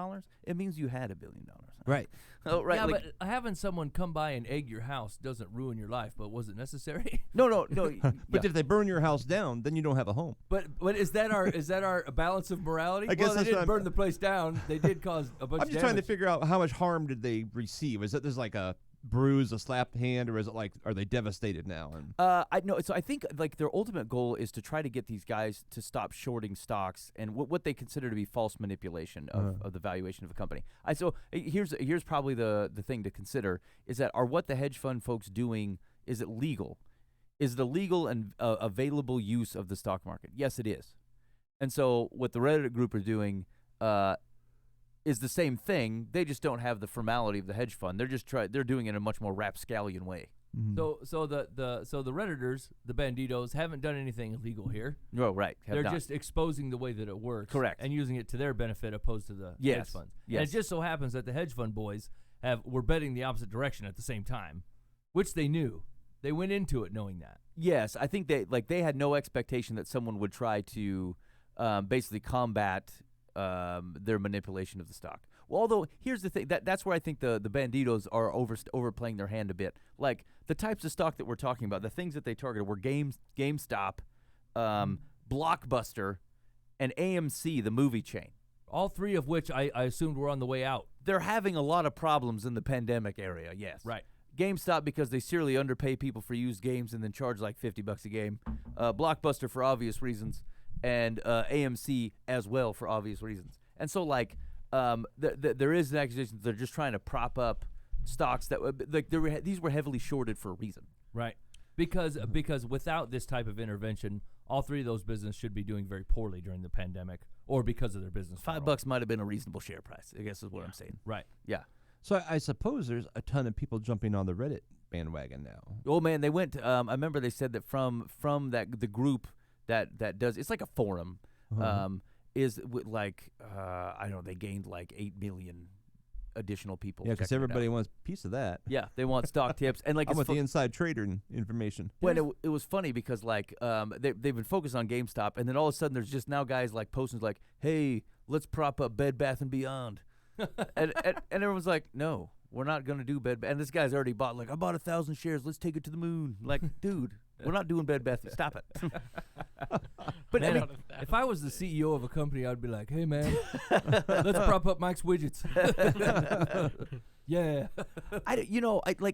it means you had $1 billion. Right. Oh, right. Yeah, like, but having someone come by and egg your house doesn't ruin your life. But was it necessary? No. But if they burn your house down, then you don't have a home. But is that our balance of morality? I guess well, they that's what didn't I'm- burn the place down. They did cause a bunch I'm of just trying to damage. figure out how much harm did they receive. Is it there's like a bruise, a slapped hand, or is it like are they devastated now? And I know. So I think like their ultimate goal is to try to get these guys to stop shorting stocks and what they consider to be false manipulation of the valuation of a company. So here's probably the thing to consider is that what the hedge fund folks doing, is it legal? Is it a legal and available use of the stock market? Yes, it is. And so what the Reddit group are doing is the same thing. They just don't have the formality of the hedge fund. They're doing it in a much more rapscallion way. So the Redditors, the banditos, haven't done anything illegal here. No, right. They're just exposing the way that it works. Correct. And using it to their benefit opposed to the hedge Yes. funds. Yes. And it just so happens that the hedge fund boys were betting the opposite direction at the same time, which they knew. They went into it knowing that. Yes, I think they had no expectation that someone would try to basically combat their manipulation of the stock. Well, although here's the thing, that's where I think the banditos are overplaying their hand a bit. Like the types of stock that we're talking about, the things that they targeted were GameStop, Blockbuster, and AMC, the movie chain. All three of which I assumed were on the way out. They're having a lot of problems in the pandemic area. Yes, Right. GameStop because they serially underpay people for used games and then charge like $50 a game. Blockbuster for obvious reasons, and AMC as well for obvious reasons. And so like there is an accusation that they're just trying to prop up stocks that like these were heavily shorted for a reason. Right. Because without this type of intervention, all three of those businesses should be doing very poorly during the pandemic or because of their business model. $5 might have been a reasonable share price, I guess is what I'm saying. Right. Yeah. so I suppose there's a ton of people jumping on the Reddit bandwagon now. Oh man, they went. I remember they said that from the group that does, it's like a forum. Is like I don't know, they gained like 8 million additional people. Yeah, because checking it everybody out. wants a piece of that. Yeah, they want stock tips and like I'm it's with the inside trader information. When it was funny because like they've been focused on GameStop and then all of a sudden there's just now guys like posting like, hey, let's prop up Bed Bath and Beyond, and everyone's like, no, we're not gonna do Bed Bath. And this guy's already bought like, I bought 1,000 shares. Let's take it to the moon. Like, dude, we're not doing Bed Bath. Stop it. But Man, I mean, if I was the CEO of a company, I'd be like, hey, man, let's prop up Mike's widgets. Yeah.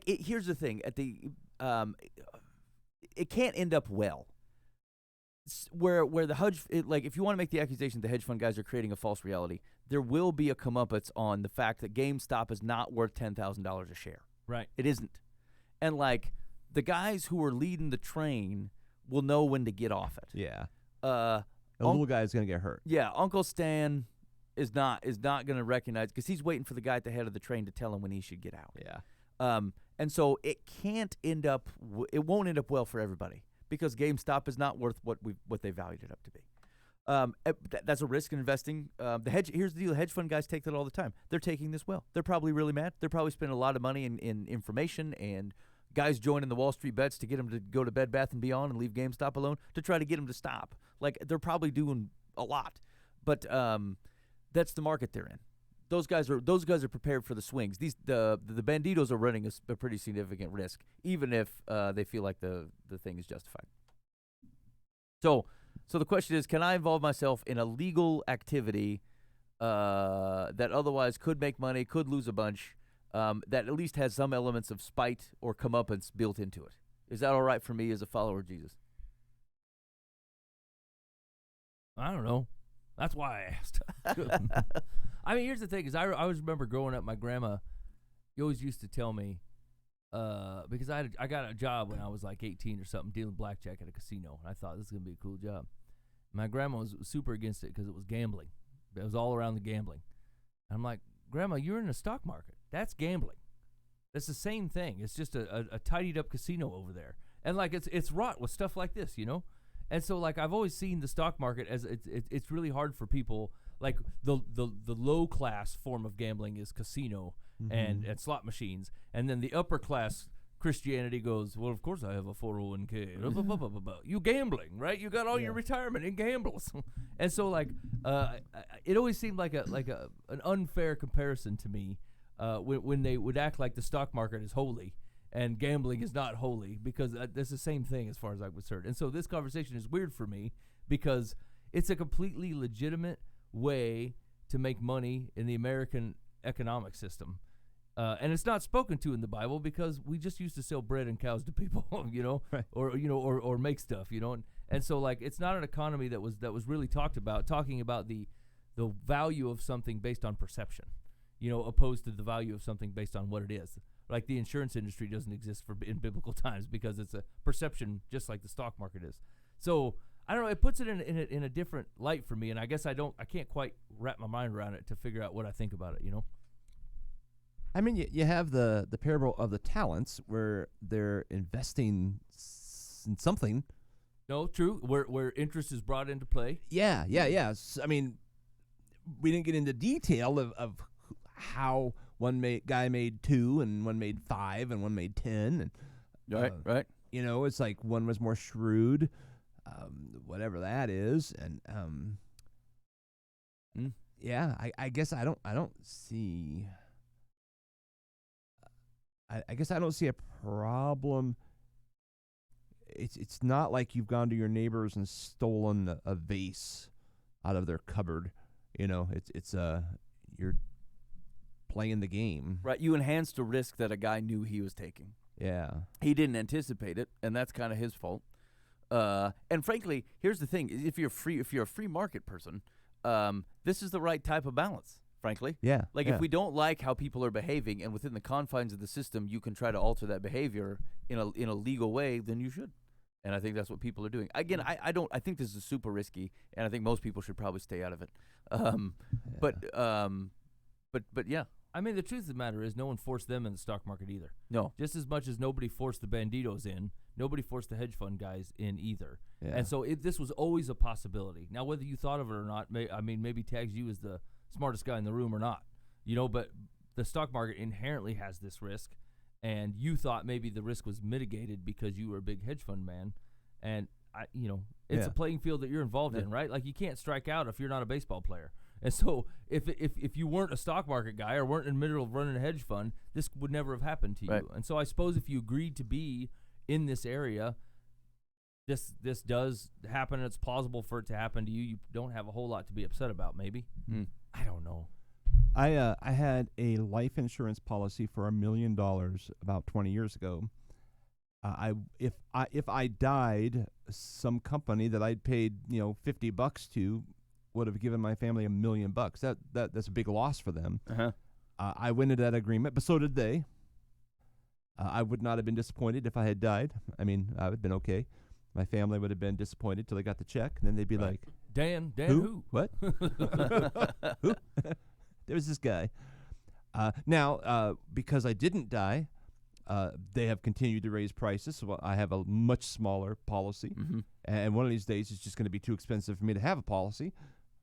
here's the thing. At the it can't end up well. Where the if you want to make the accusation the hedge fund guys are creating a false reality, there will be a comeuppance on the fact that GameStop is not worth $10,000 a share. Right. It isn't. And like the guys who are leading the train will know when to get off it. Yeah. The little guy's going to get hurt. Yeah, Uncle Stan is not going to recognize, because he's waiting for the guy at the head of the train to tell him when he should get out. Yeah. And so it can't end up. It won't end up well for everybody, because GameStop is not worth what they valued it up to be. That's a risk in investing. Here's the deal: hedge fund guys take that all the time. They're taking this well. They're probably really mad. They're probably spending a lot of money in information and guys joining the Wall Street bets to get them to go to Bed Bath & Beyond and leave GameStop alone, to try to get them to stop. Like, they're probably doing a lot, but that's the market they're in. Those guys are prepared for the swings. The banditos are running a pretty significant risk, even if they feel like the thing is justified. So the question is, can I involve myself in a legal activity that otherwise could make money, could lose a bunch, that at least has some elements of spite or comeuppance built into it? Is that all right for me as a follower of Jesus? I don't know. That's why I asked. I mean, here's the thing: is I always remember growing up, my grandma, she always used to tell me, because I got a job when I was like 18 or something, dealing blackjack at a casino, and I thought this is gonna be a cool job. My grandma was super against it because it was gambling. It was all around the gambling. And I'm like, Grandma, you're in the stock market. That's gambling. It's the same thing. It's just a tidied up casino over there, and like it's wrought with stuff like this, you know. And so, like, I've always seen the stock market as it's really hard for people. Like, the low class form of gambling is casino and slot machines, and then the upper class Christianity goes, well, of course I have a 401k. You gambling, right? You got all your retirement in gambles. And so, like, it always seemed like an unfair comparison to me when they would act like the stock market is holy and gambling is not holy, because that's the same thing as far as I'm concerned. And so this conversation is weird for me because it's a completely legitimate way to make money in the American economic system. And it's not spoken to in the Bible because we just used to sell bread and cows to people, you know, right. or make stuff, you know. And so, like, it's not an economy that was really talking about the value of something based on perception, you know, opposed to the value of something based on what it is. Like, the insurance industry doesn't exist in biblical times because it's a perception, just like the stock market is. So I don't know. It puts it in a different light for me, and I guess I can't quite wrap my mind around it to figure out what I think about it, you know. I mean, you have the parable of the talents where they're investing in something. No, true. Where interest is brought into play. Yeah. I mean, we didn't get into detail of how one guy made 2 and one made 5 and one made 10. And, right. You know, it's like one was more shrewd, whatever that is, and yeah. I guess I don't see. I guess I don't see a problem. It's not like you've gone to your neighbors and stolen a vase out of their cupboard. You know, it's you're playing the game. Right. You enhanced a risk that a guy knew he was taking. Yeah. He didn't anticipate it, and that's kind of his fault. And frankly, here's the thing: if you're a free market person, this is the right type of balance. Frankly, yeah. Like, if we don't like how people are behaving, and within the confines of the system, you can try to alter that behavior in a legal way, then you should. And I think that's what people are doing. Again, I think this is super risky, and I think most people should probably stay out of it. But yeah. I mean, the truth of the matter is no one forced them in the stock market either. No. Just as much as nobody forced the banditos in, nobody forced the hedge fund guys in either. Yeah. And so this was always a possibility. Now, whether you thought of it or not, maybe tags you as the smartest guy in the room or not, you know, but the stock market inherently has this risk, and you thought maybe the risk was mitigated because you were a big hedge fund man, and it's a playing field that you're involved in, right? Like, you can't strike out if you're not a baseball player. And so if you weren't a stock market guy or weren't in the middle of running a hedge fund, this would never have happened to you. Right. And so I suppose if you agreed to be in this area, this does happen, and it's plausible for it to happen to you. You don't have a whole lot to be upset about, maybe. I don't know. I had a life insurance policy for $1 million about 20 years ago. If I died, some company that I'd paid $50 to would have given my family $1 million. That's a big loss for them. I went into that agreement, but so did they. I would not have been disappointed if I had died. I mean, I would have been okay. My family would have been disappointed till they got the check, and then they'd be Right. like, Dan who? What? Who? There was this guy. Now, because I didn't die, they have continued to raise prices. So I have a much smaller policy, Mm-hmm. and one of these days it's just going to be too expensive for me to have a policy.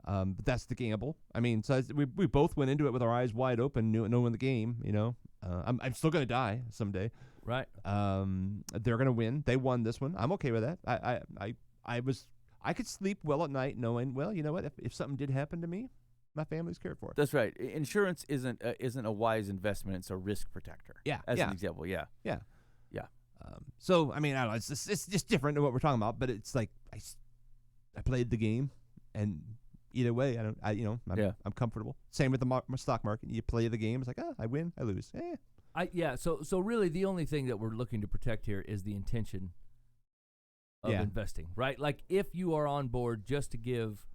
But that's the gamble. I mean, so we both went into it with our eyes wide open, knowing the game. You know, I'm still going to die someday. Right. They're going to win. They won this one. I'm okay with that. I could sleep well at night knowing, well, you know what? If something did happen to me, my family's cared for. That's right. Insurance isn't a wise investment. It's a risk protector. Yeah, As yeah. an example, yeah. Yeah. Yeah. So, I mean, I don't know. It's just different than what we're talking about, but it's like I played the game, and either way, I'm comfortable. Same with the stock market. You play the game. It's like, I win, I lose. So really the only thing that we're looking to protect here is the intention of Yeah. investing, right? Like if you are on board just to give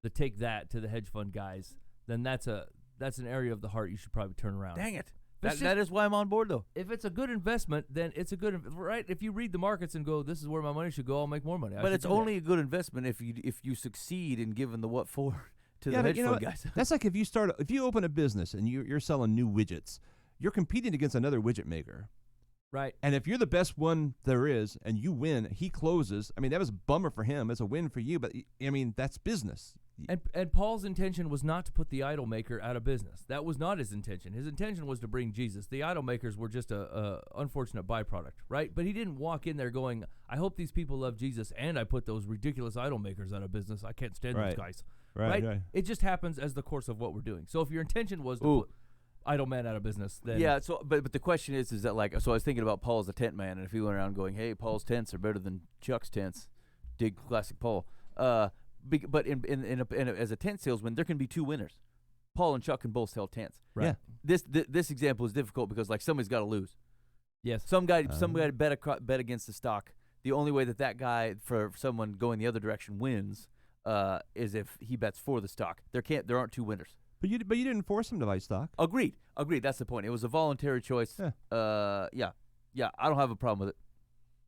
the take that to the hedge fund guys, then that's an area of the heart you should probably turn around. Dang it. It's That is why I'm on board, though. If it's a good investment, then it's a good right. If you read the markets and go, this is where my money should go, I'll make more money. But it's only a good investment if you succeed in giving the what for to the but hedge you know fund what? guys. That's like if you open a business and you're selling new widgets, you're competing against another widget maker. right. And if you're the best one there is and you win, he closes. I mean, that was a bummer for him. It's a win for you, but I mean, that's business. And Paul's intention was not to put the idol maker out of business. That was not his intention. His intention was to bring Jesus. The idol makers were just a unfortunate byproduct, right? But he didn't walk in there going, I hope these people love Jesus, and I put those ridiculous idol makers out of business. I can't stand Right. those guys. Right. It just happens as the course of what we're doing. So if your intention was to put idol man out of business, then Yeah, so but the question is that like, so I was thinking about Paul as a tent man, and if he went around going, hey, Paul's tents are better than Chuck's tents, dig classic Paul. But as a tent salesman, there can be two winners. Paul and Chuck can both sell tents. right. Yeah. This example is difficult because like somebody's got to lose. Yes. Some guy bet against the stock. The only way that guy for someone going the other direction wins is if he bets for the stock. There aren't two winners. But you didn't force him to buy stock. Agreed. That's the point. It was a voluntary choice. Yeah. Yeah. I don't have a problem with it.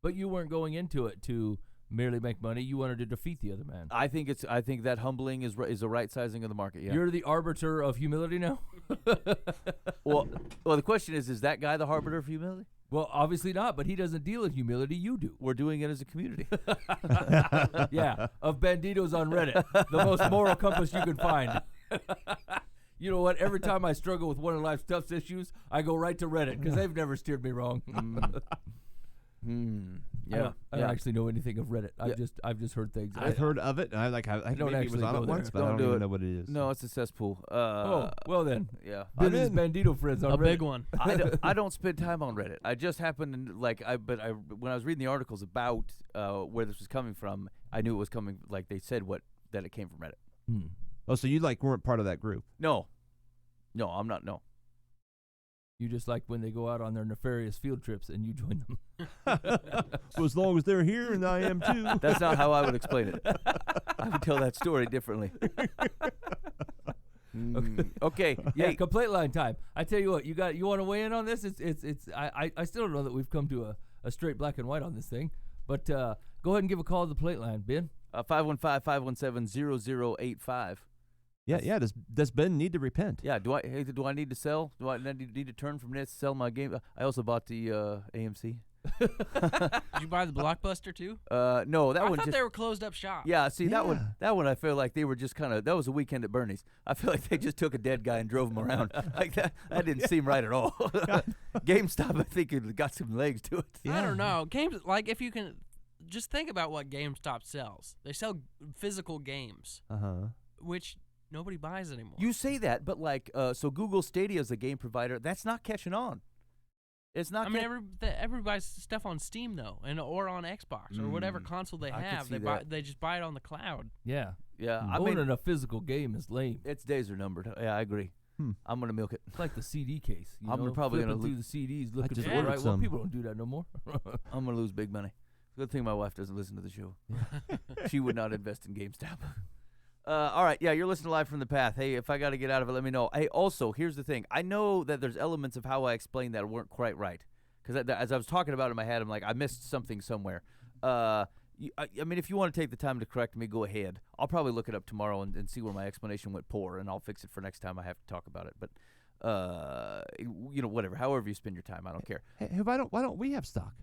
But you weren't going into it to merely make money. You wanted to defeat the other man. I think that humbling is a right sizing of the market. Yeah. You're the arbiter of humility now? well, the question is that guy the harbinger of humility? Well, obviously not, but he doesn't deal in humility. You do. We're doing it as a community. Yeah, of banditos on Reddit, the most moral compass you can find. You know what? Every time I struggle with one of life's toughest issues, I go right to Reddit because they've never steered me wrong. Yeah. I don't actually know anything of Reddit. I've just heard things. I've heard of it. And I don't maybe was actually on go it there. once, but Don't I don't do even it. know what it is. No, it's a cesspool. Oh, well then. Yeah. Business bandito friends on A Reddit. big one. I don't spend time on Reddit. I just happened to when I was reading the articles about where this was coming from, I knew it was coming. Like they said that it came from Reddit. Hmm. Oh, so you weren't part of that group? No, I'm not. No. You just like when they go out on their nefarious field trips and you join them. So as long as they're here, and I am too. That's not how I would explain it. I would tell that story differently. Okay. Yeah, Hey, complaint line time. I tell you what, you want to weigh in on this? I still don't know that we've come to a straight black and white on this thing. But go ahead and give a call to the plate line, Ben. 515-517-0085. Yeah. Does Ben need to repent? Yeah. Do I need to sell? Do I need to turn from this? Sell my game? I also bought the AMC. Did you buy the Blockbuster too? No, that I one thought just. they were closed up shop. Yeah, see that Yeah. one I feel like they were just kind of, that was a weekend at Bernie's. I feel like they just took a dead guy and drove him around. Like that didn't seem right at all. GameStop, I think, it got some legs to it. I don't know. Games, like, if you can just think about what GameStop sells. They sell physical games, which nobody buys anymore. You say that, but like, so Google Stadia is a game provider. That's not catching on. It's not. I mean, everybody buys stuff on Steam though, or on Xbox or whatever console they I could have. see They just buy it on the cloud. Yeah. Yeah, I Owning mean, a physical game is lame. its days are numbered. Yeah, I agree. I'm gonna milk it. It's like the CD case. You I'm know, probably gonna flipping through the CDs looking just for ordered right. Well, some. people don't do that no more. I'm gonna lose big money. Good thing my wife doesn't listen to the show. She would not invest in GameStop. All right, yeah, you're listening to Live from the Path. Hey, if I got to get out of it, let me know. Hey, also, here's the thing. I know that there's elements of how I explained that weren't quite right. Because as I was talking about it in my head, I'm like, I missed something somewhere. I mean, if you want to take the time to correct me, go ahead. I'll probably look it up tomorrow and see where my explanation went poor, and I'll fix it for next time I have to talk about it. But, whatever. However you spend your time, I don't care. Hey, why don't we have stock?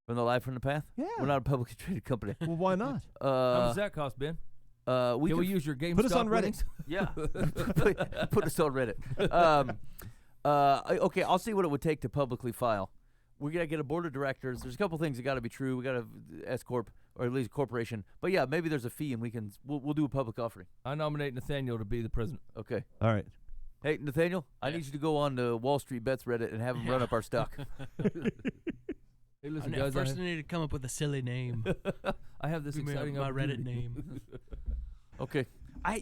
From the Live from the Path? Yeah. We're not a publicly traded company. Well, why not? How much that cost, Ben? Can we use your GameStop Put us on Reddit. winnings? Yeah. Put us on Reddit. Okay, I'll see what it would take to publicly file. We gotta get a board of directors. There's a couple things that gotta be true. We gotta S corp or at least a corporation. But yeah, maybe there's a fee and we'll do a public offering. I nominate Nathaniel to be the president. Okay. All right. Hey Nathaniel, I need you to go on to Wall Street Bets Reddit and have them run up our stock. Hey, listen, guys. First, I need to come up with a silly name. I have this Give me exciting my Reddit opportunity. name. Okay.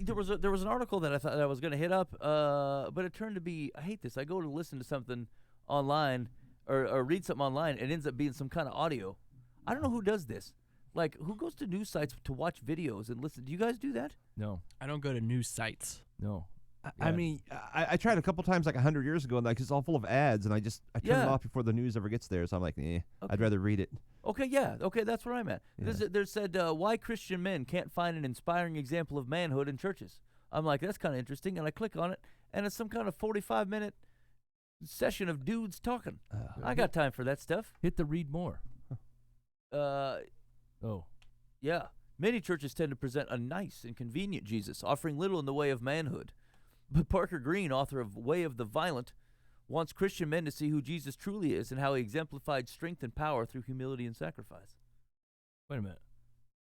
There was an article that I thought that I was gonna hit up, but it turned to be, I hate this. I go to listen to something online or read something online, and it ends up being some kind of audio. I don't know who does this. Like, who goes to news sites to watch videos and listen? Do you guys do that? No, I don't go to news sites. no. I mean, I tried a couple times like 100 years ago, and like it's all full of ads, and I turn Yeah. it off before the news ever gets there. So I'm like, Okay. I'd rather read it. Okay, yeah. Okay, that's where I'm at. Yeah. There said, why Christian men can't find an inspiring example of manhood in churches. I'm like, that's kind of interesting, and I click on it, and it's some kind of 45-minute session of dudes talking. I got time for that stuff. Hit the read more. Oh, Yeah. Many churches tend to present a nice and convenient Jesus, offering little in the way of manhood. But Parker Green, author of Way of the Violent, wants Christian men to see who Jesus truly is and how he exemplified strength and power through humility and sacrifice. wait a minute.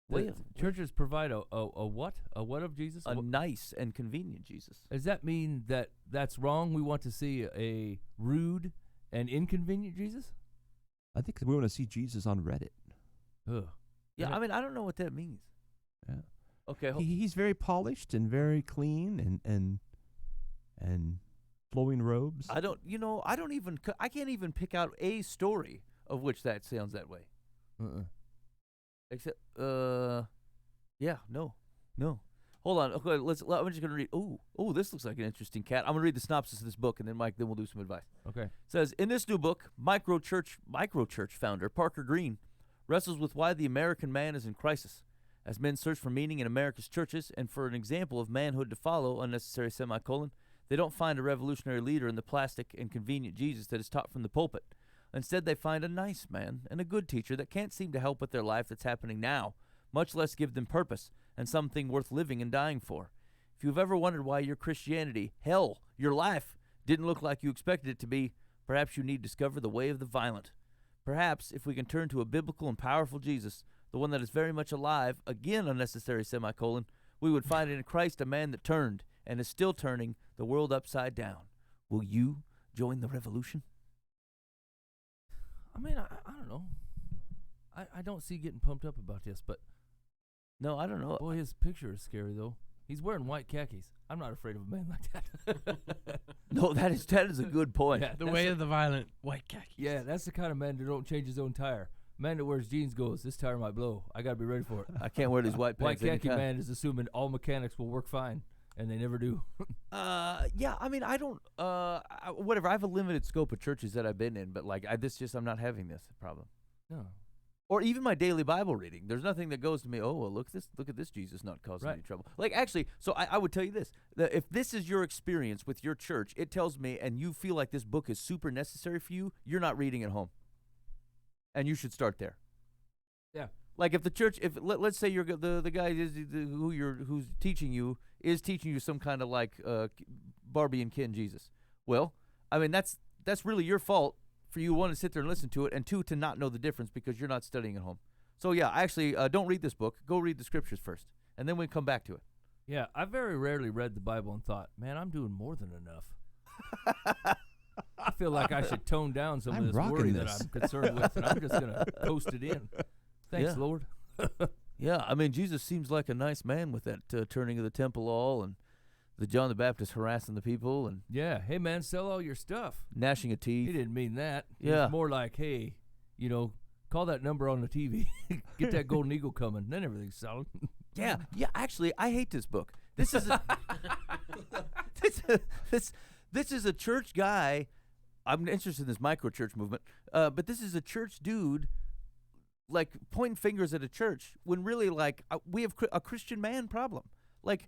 Way The of- churches provide a what? A what of Jesus? A What- nice and convenient Jesus. Does that mean that that's wrong? We want to see a rude and inconvenient Jesus? I think we want to see Jesus on Reddit. Ugh. Yeah, Yeah. I mean, I don't know what that means. Yeah. Okay, He's very polished and very clean and flowing robes. I can't even pick out a story of which that sounds that way. Except, yeah, no. Hold on. Okay, I'm just gonna read. Oh, this looks like an interesting cat. I'm gonna read the synopsis of this book, and then Mike, then we'll do some advice. Okay. It says, in this new book, microchurch founder Parker Green wrestles with why the American man is in crisis, as men search for meaning in America's churches and for an example of manhood to follow. Unnecessary semicolon. They don't find a revolutionary leader in the plastic and convenient Jesus that is taught from the pulpit. Instead, they find a nice man and a good teacher that can't seem to help with their life that's happening now, much less give them purpose and something worth living and dying for. If you've ever wondered why your Christianity, hell, your life, didn't look like you expected it to be, perhaps you need to discover the way of the violent. Perhaps, if we can turn to a biblical and powerful Jesus, the one that is very much alive, again unnecessary semicolon, we would find in Christ a man that turned and is still turning the world upside down. Will you join the revolution? I mean, I don't know. I don't see getting pumped up about this, but No, I don't know. boy, his picture is scary though. He's wearing white khakis. I'm not afraid of a man like that. No, that is a good point. Yeah, The that's way the- of the violent, white khaki. Yeah, that's the kind of man that don't change his own tire. Man that wears jeans goes, this tire might blow. I gotta be ready for it. I can't wear these white White pants khaki anytime. man is assuming all mechanics will work fine, and they never do. Yeah, I mean, I don't, whatever. I have a limited scope of churches that I've been in, but like, I'm not having this problem. No. Or even my daily Bible reading. There's nothing that goes to me, oh, well, look at this Jesus not causing Right. any trouble. Like, actually, so I would tell you this, that if this is your experience with your church, it tells me, and you feel like this book is super necessary for you, you're not reading at home. And you should start there. Yeah. Like if the church, let's say you're the guy who's teaching you is teaching you some kind of like Barbie and Ken Jesus. Well, I mean that's really your fault for you, one, to sit there and listen to it, and two, to not know the difference because you're not studying at home. So yeah, actually, don't read this book. Go read the scriptures first, and then we come back to it. Yeah, I very rarely read the Bible and thought, man, I'm doing more than enough. I feel like I should tone down some I'm of this rocking worry this. that I'm concerned with, and I'm just going to coast it in. Thanks, Yeah. Lord. Yeah, I mean Jesus seems like a nice man with that turning of the temple all, and the John the Baptist harassing the people and Yeah, hey, man, sell all your stuff. gnashing of He teeth. didn't mean that. Yeah. It's more like, hey, call that number on the TV. Get that golden eagle coming. Then everything's solid. Yeah. Actually, I hate this book. This is this is a church guy. I'm interested in this micro church movement, but this is a church dude like pointing fingers at a church when really like we have a Christian man problem. Like,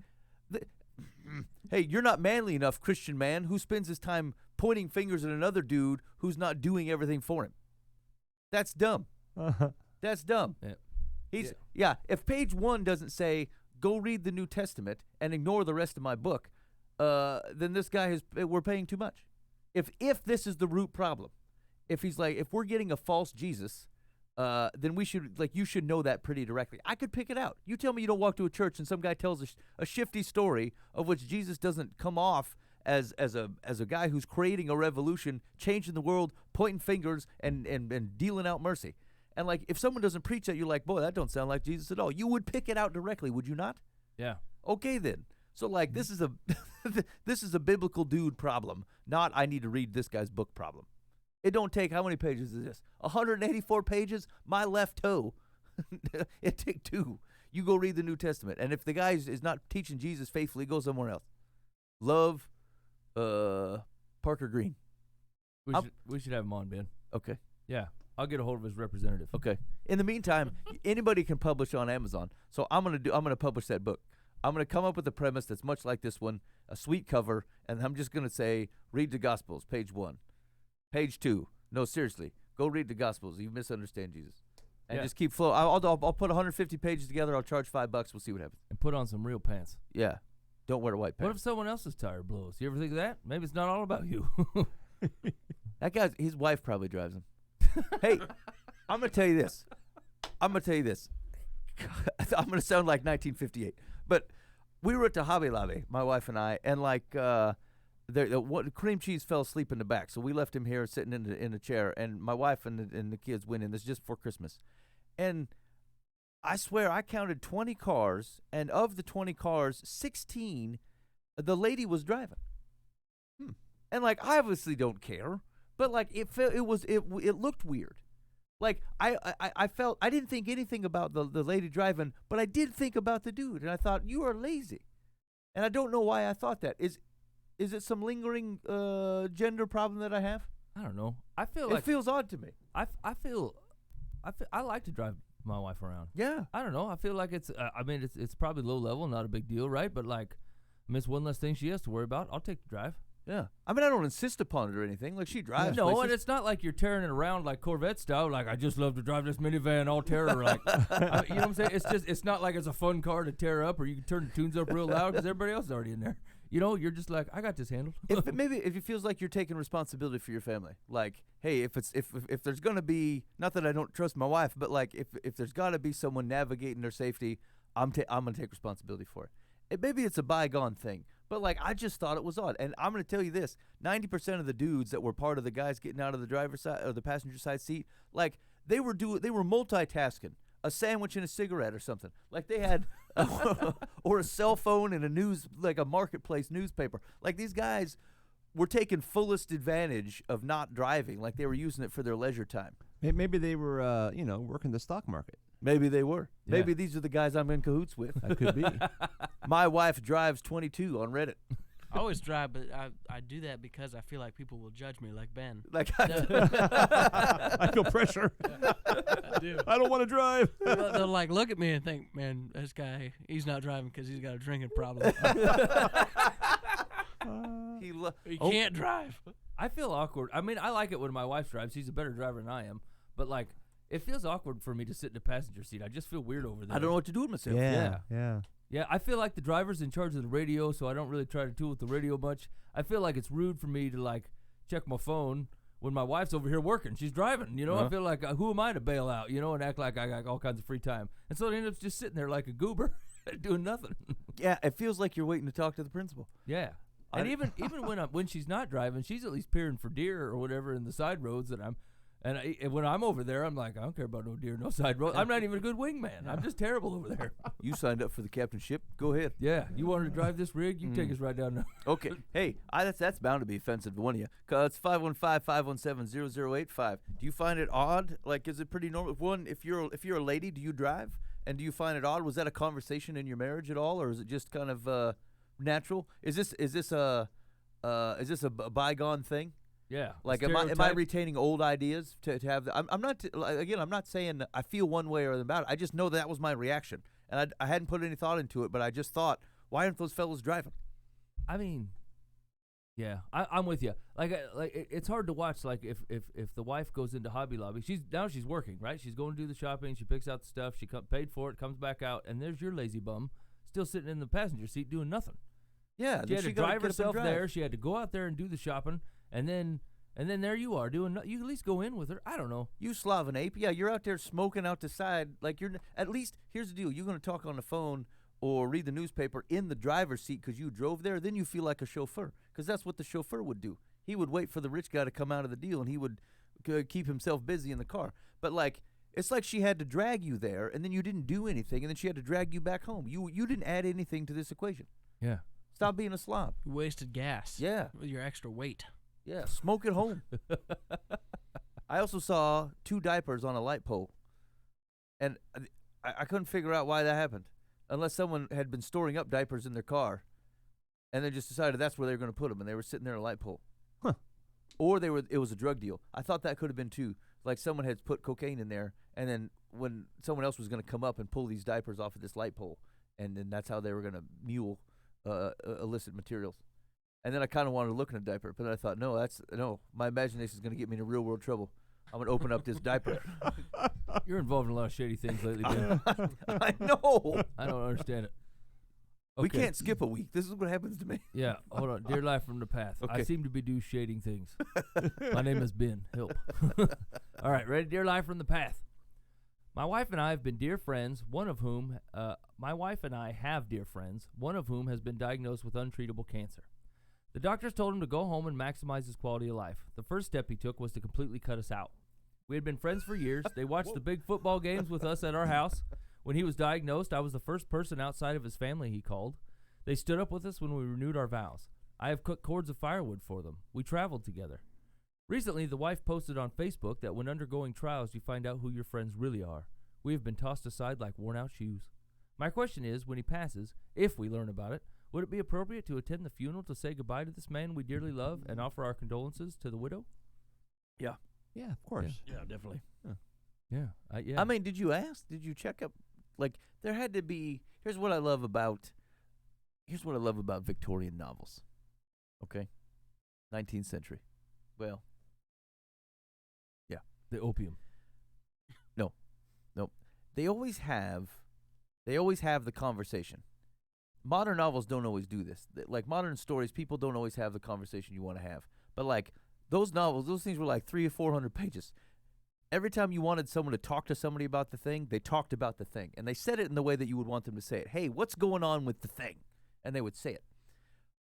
hey, you're not manly enough, Christian man, who spends his time pointing fingers at another dude who's not doing everything for him. That's dumb. That's dumb. Yeah. If page 1 doesn't say go read the New Testament and ignore the rest of my book, then this guy we're paying too much. If this is the root problem, if he's like, if we're getting a false Jesus, then you should know that pretty directly. I could pick it out. You tell me you don't walk to a church and some guy tells a shifty story of which Jesus doesn't come off as a guy who's creating a revolution, changing the world, pointing fingers and dealing out mercy. And like, if someone doesn't preach that, you're like, boy, that don't sound like Jesus at all. You would pick it out directly, would you not? Yeah. Okay then. So like, this is a biblical dude problem, not I need to read this guy's book problem. It don't take, how many pages is this? 184 pages? My left toe. It take 2. You go read the New Testament. And if the guy is not teaching Jesus faithfully, go somewhere else. Love Parker Green. We should have him on, Ben. Okay. Yeah. I'll get a hold of his representative. Okay. In the meantime, anybody can publish on Amazon. So I'm gonna publish that book. I'm gonna come up with a premise that's much like this one, a sweet cover, and I'm just gonna say, read the Gospels, page 1. Page 2. No, seriously, go read the Gospels. You misunderstand Jesus, and just keep flow. I'll put 150 pages together. I'll charge $5. We'll see what happens. And put on some real pants. Yeah. Don't wear white pants. What if someone else's tire blows? You ever think of that? Maybe it's not all about you. That guy's, his wife probably drives him. Hey, I'm gonna tell you this. I'm gonna sound like 1958, but we were at the Hobby Lobby, my wife and I, and like the cream cheese fell asleep in the back, so we left him here sitting in a chair, and my wife and the kids went in. This is just for Christmas, and I swear I counted 20 cars, and of the 20 cars, 16, the lady was driving. And like, I obviously don't care. But like, it looked weird. Like I felt, I didn't think anything about the lady driving, but I did think about the dude, and I thought, you are lazy, and I don't know why I thought that. Is it some lingering gender problem that I have? I don't know. I feel it like feels odd to me. I like to drive my wife around. Yeah. I don't know. I feel like it's. I mean, it's probably low level, not a big deal, right? But like, it's one less thing she has to worry about. I'll take the drive. Yeah. I mean, I don't insist upon it or anything. Like, she drives. No, places. and it's not like you're tearing it around like Corvette style. Like, I just love to drive this minivan all terror. Like, you know what I'm saying? It's not like it's a fun car to tear up, or you can turn the tunes up real loud because everybody else is already in there. You know, you're just like, I got this handled. If it feels like you're taking responsibility for your family, like, hey, if there's gonna be, not that I don't trust my wife, but like, if there's gotta be someone navigating their safety, I'm gonna take responsibility for it. Maybe it's a bygone thing. But, like, I just thought it was odd. And I'm going to tell you this, 90% of the dudes that were part of the guys getting out of the driver's side or the passenger side seat, like, they were multitasking, a sandwich and a cigarette or something. Like, they had or a cell phone and a marketplace newspaper. Like, these guys were taking fullest advantage of not driving, like they were using it for their leisure time. Maybe they were, working the stock market. Maybe they were. Yeah. Maybe these are the guys I'm in cahoots with. That could be. My wife drives 22 on Reddit. I always drive, but I do that because I feel like people will judge me, like Ben. Like, I feel pressure. I do. I don't want to drive. They'll like look at me and think, man, this guy, he's not driving because he's got a drinking problem. He can't drive. I feel awkward. I mean, I like it when my wife drives. She's a better driver than I am. But, like, it feels awkward for me to sit in the passenger seat. I just feel weird over there. I don't know what to do with myself. Yeah. Yeah, I feel like the driver's in charge of the radio, so I don't really try to tool with the radio much. I feel like it's rude for me to, like, check my phone when my wife's over here working. She's driving, you know? I feel like, who am I to bail out, you know, and act like I got all kinds of free time. And so I end up just sitting there like a goober doing nothing. Yeah, it feels like you're waiting to talk to the principal. Yeah. And even when she's not driving, she's at least peering for deer or whatever in the side roads that and when I'm over there, I'm like, I don't care about no deer, no side road. I'm not even a good wingman. I'm just terrible over there. You signed up for the captainship. Go ahead. Yeah, you wanted to drive this rig? You take us right down there. Okay. Hey, that's bound to be offensive to one of you. It's 515-517-0085. Do you find it odd? Like, is it pretty normal? One, if you're a lady, do you drive? And do you find it odd? Was that a conversation in your marriage at all, or is it just kind of natural? Is this a bygone thing? Yeah. Like, am I retaining old ideas to have? I'm not. Again, I'm not saying I feel one way or the other about it. I just know that was my reaction, and I hadn't put any thought into it. But I just thought, why aren't those fellas driving? I mean, yeah, I'm with you. It's hard to watch. Like if the wife goes into Hobby Lobby, she's working, right? She's going to do the shopping. She picks out the stuff. She paid for it, comes back out, and there's your lazy bum still sitting in the passenger seat doing nothing. Yeah, she had to drive herself there. She had to go out there and do the shopping, and then there you are doing. You at least go in with her. I don't know. You sloven ape. Yeah, you're out there smoking out the side. Like you're at least. Here's the deal. You're going to talk on the phone or read the newspaper in the driver's seat because you drove there. Then you feel like a chauffeur because that's what the chauffeur would do. He would wait for the rich guy to come out of the deal, and he would keep himself busy in the car. But like. It's like she had to drag you there, and then you didn't do anything, and then she had to drag you back home. You didn't add anything to this equation. Yeah. Stop being a slob. You wasted gas. Yeah. With your extra weight. Yeah, smoke at home. I also saw 2 diapers on a light pole, and I couldn't figure out why that happened, unless someone had been storing up diapers in their car, and they just decided that's where they were going to put them, and they were sitting there on a light pole. Huh. Or it was a drug deal. I thought that could have been too. Like someone had put cocaine in there, and then when someone else was going to come up and pull these diapers off of this light pole, and then that's how they were going to mule illicit materials. And then I kind of wanted to look in a diaper, but then I thought, no, my imagination is going to get me into real world trouble. I'm going to open up this diaper. You're involved in a lot of shady things lately, Ben. I know. I don't understand it. We Okay. can't skip a week. This is what happens to me. Yeah, hold on. Dear Life from the Path. I Okay. seem to be do shading things. My name is Ben. Help. All right, ready? Dear Life from the Path. My wife and I have been dear friends, one of whom has been diagnosed with untreatable cancer. The doctors told him to go home and maximize his quality of life. The first step he took was to completely cut us out. We had been friends for years. They watched the big football games with us at our house. When he was diagnosed, I was the first person outside of his family he called. They stood up with us when we renewed our vows. I have cut cords of firewood for them. We traveled together. Recently, the wife posted on Facebook that when undergoing trials, you find out who your friends really are. We have been tossed aside like worn-out shoes. My question is, when he passes, if we learn about it, would it be appropriate to attend the funeral to say goodbye to this man we dearly love and offer our condolences to the widow? Yeah. Yeah, of course. Yeah, definitely. Yeah. I mean, did you ask? Did you check up? Like, there had to be. Here's what I love about Victorian novels. Okay, 19th century. Well, yeah. The opium. No. They always have the conversation. Modern novels don't always do this. Like modern stories, people don't always have the conversation you want to have. But like those novels, those things were like 300 or 400 pages. Every time you wanted someone to talk to somebody about the thing, they talked about the thing. And they said it in the way that you would want them to say it. Hey, what's going on with the thing? And they would say it.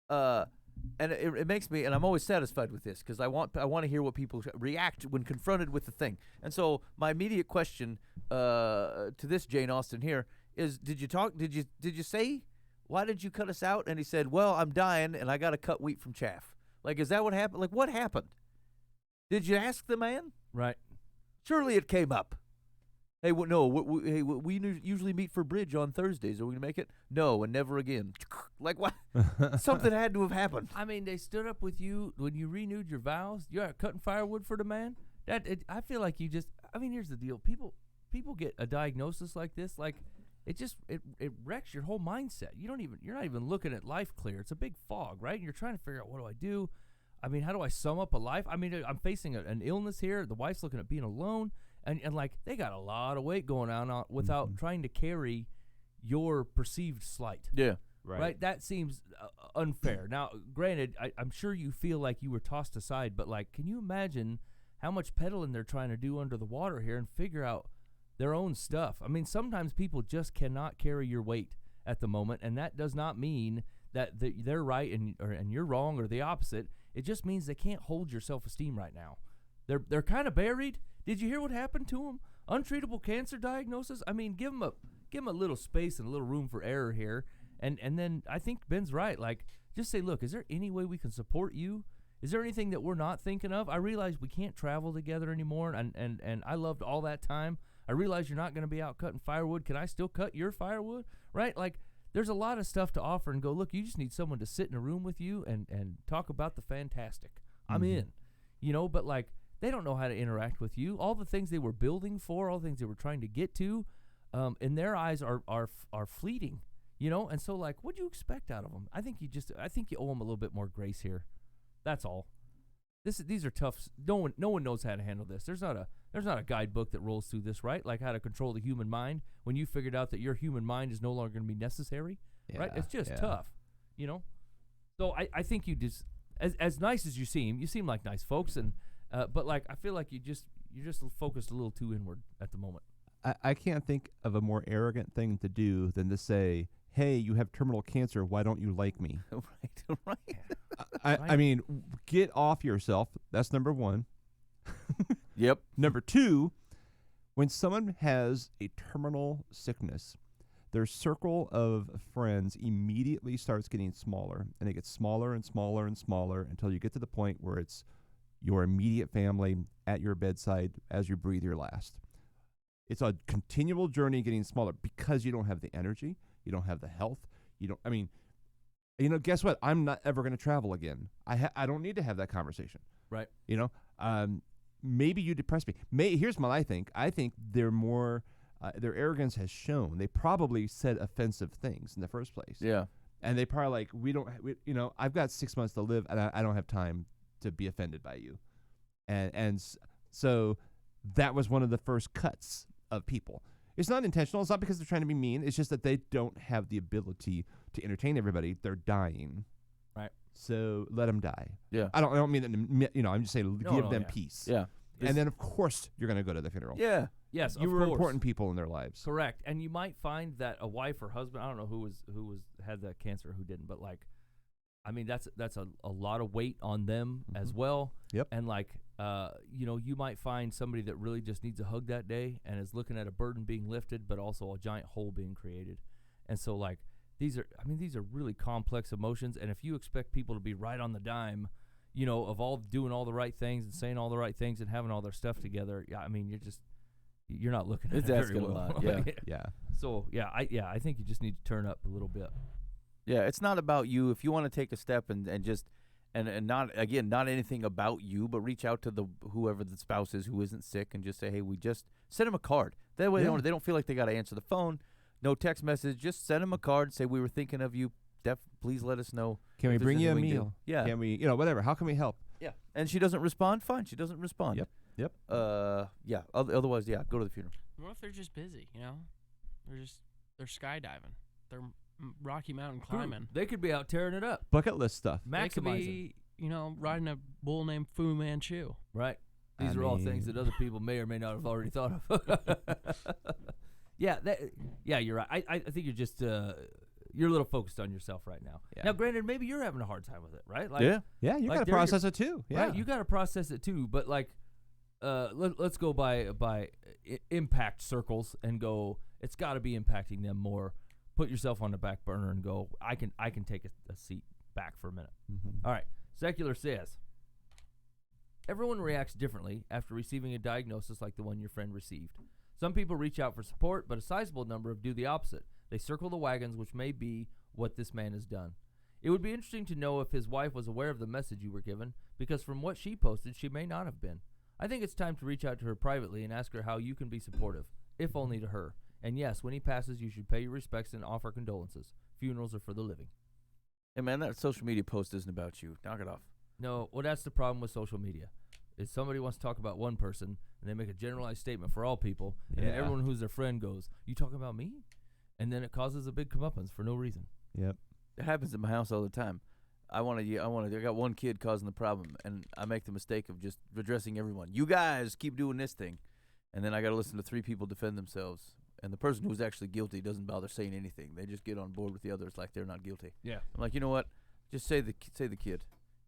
And it makes me, and I'm always satisfied with this because I want to hear what people react when confronted with the thing. And so my immediate question to this Jane Austen here is: Did you say why did you cut us out? And he said, well, I'm dying and I got to cut wheat from chaff. Like, is that what happened? Like, what happened? Did you ask the man? Right. Surely it came up. Hey, no, we usually meet for bridge on Thursdays. Are we going to make it? No, and never again. Like, what? Something had to have happened. I mean, they stood up with you when you renewed your vows. You're cutting firewood for the man. I feel like you just. I mean, here's the deal. People get a diagnosis like this. Like, it wrecks your whole mindset. You're not even looking at life clear. It's a big fog, right? And you're trying to figure out, what do I do? I mean, how do I sum up a life? I mean, I'm facing an illness here. The wife's looking at being alone. And like, they got a lot of weight going on without trying to carry your perceived slight. Yeah. Right? That seems unfair. Now, granted, I'm sure you feel like you were tossed aside, but like, can you imagine how much pedaling they're trying to do under the water here and figure out their own stuff? I mean, sometimes people just cannot carry your weight at the moment, and that does not mean that they're right and you're wrong or the opposite. It just means they can't hold your self-esteem right now. They're kind of buried. Did you hear what happened to them? Untreatable cancer diagnosis. I mean, give them a little space and a little room for error here, and then I think Ben's right. Like, just say, look, is there any way we can support you? Is there anything that we're not thinking of? I realize we can't travel together anymore, and I loved all that time. I realize you're not going to be out cutting firewood. Can I still cut your firewood? Right? Like, there's a lot of stuff to offer, and go, look, you just need someone to sit in a room with you and talk about the fantastic. I'm in. but like they don't know how to interact with you. All the things they were building for, all the things they were trying to get to, in their eyes are fleeting, and so like, what do you expect out of them? I think you owe them a little bit more grace here. That's all. These are tough. No one knows how to handle this. There's not a guidebook that rolls through this, right? Like how to control the human mind when you figured out that your human mind is no longer going to be necessary, right? It's just tough, So I think you just as nice as you seem like nice folks, and but like I feel like you're just focused a little too inward at the moment. I can't think of a more arrogant thing to do than to say, hey, you have terminal cancer. Why don't you like me? Right. I mean, get off yourself. That's number one. Yep. Number two, when someone has a terminal sickness, their circle of friends immediately starts getting smaller, and it gets smaller and smaller and smaller until you get to the point where it's your immediate family at your bedside as you breathe your last. It's a continual journey getting smaller because you don't have the energy, you don't have the health, guess what? I'm not ever going to travel again. I don't need to have that conversation. Right. Maybe you depress me. Here's what I think. I think they're more, their arrogance has shown. They probably said offensive things in the first place. Yeah. And they probably I've got 6 months to live, and I don't have time to be offended by you. And so that was one of the first cuts of people. It's not intentional. It's not because they're trying to be mean. It's just that they don't have the ability to entertain everybody. They're dying. Right. So let them die. Yeah. I don't mean that I'm just saying give them yeah. peace. Yeah. And then, of course, you're going to go to the funeral. Yeah. Yes, You of were course. important people in their lives. Correct. And you might find that a wife or husband, I don't know who had the cancer, who didn't, but like, I mean, that's a lot of weight on them as well. Yep. And like, you might find somebody that really just needs a hug that day and is looking at a burden being lifted, but also a giant hole being created. And so like, these are really complex emotions. And if you expect people to be right on the dime, of all doing all the right things and saying all the right things and having all their stuff together, I mean, you're not looking at it very well. A lot. Yeah. Yeah. So I think you just need to turn up a little bit. Yeah, it's not about you. If you want to take a step and just not anything about you, but reach out to whoever the spouse is who isn't sick and just say, hey, we just send them a card. That way they don't feel like they got to answer the phone. No text message. Just send them a card. Say we were thinking of you. Please let us know. Can we bring you a meal? Yeah. Can we, whatever. How can we help? Yeah. And she doesn't respond. Fine. She doesn't respond. Yep. Yeah. Otherwise, go to the funeral. What if they're just busy? They're skydiving. They're Rocky Mountain climbing. They could be out tearing it up, Bucket list stuff. They could maximizing. be, riding a bull named Fu Manchu. Right. These I are all things mean- that other people may or may not have already thought of. Yeah, you're right. I think you're just you're a little focused on yourself right now. Yeah. Now, granted, maybe you're having a hard time with it, right? Like, Yeah. Yeah, you Like got to they're process it too. Yeah. Right, you got to process it too. But like, let's go by impact circles and go. It's got to be impacting them more. Put yourself on the back burner and go. I can take a seat back for a minute. Mhm. All right. Secular says, everyone reacts differently after receiving a diagnosis like the one your friend received. Some people reach out for support, but a sizable number do the opposite. They circle the wagons, which may be what this man has done. It would be interesting to know if his wife was aware of the message you were given, because from what she posted, she may not have been. I think it's time to reach out to her privately and ask her how you can be supportive, if only to her. And yes, when he passes, you should pay your respects and offer condolences. Funerals are for the living. Hey, man, that social media post isn't about you. Knock it off. No, well, that's the problem with social media. Is somebody wants to talk about one person, and they make a generalized statement for all people, and then Yeah. everyone who's their friend goes, you talking about me? And then it causes a big comeuppance for no reason. Yep. It happens in my house all the time. I got one kid causing the problem, and I make the mistake of just addressing everyone. You guys keep doing this thing. And then I got to listen to 3 people defend themselves. And the person who's actually guilty doesn't bother saying anything. They just get on board with the others like they're not guilty. Yeah. I'm like, you know what? Just say the kid.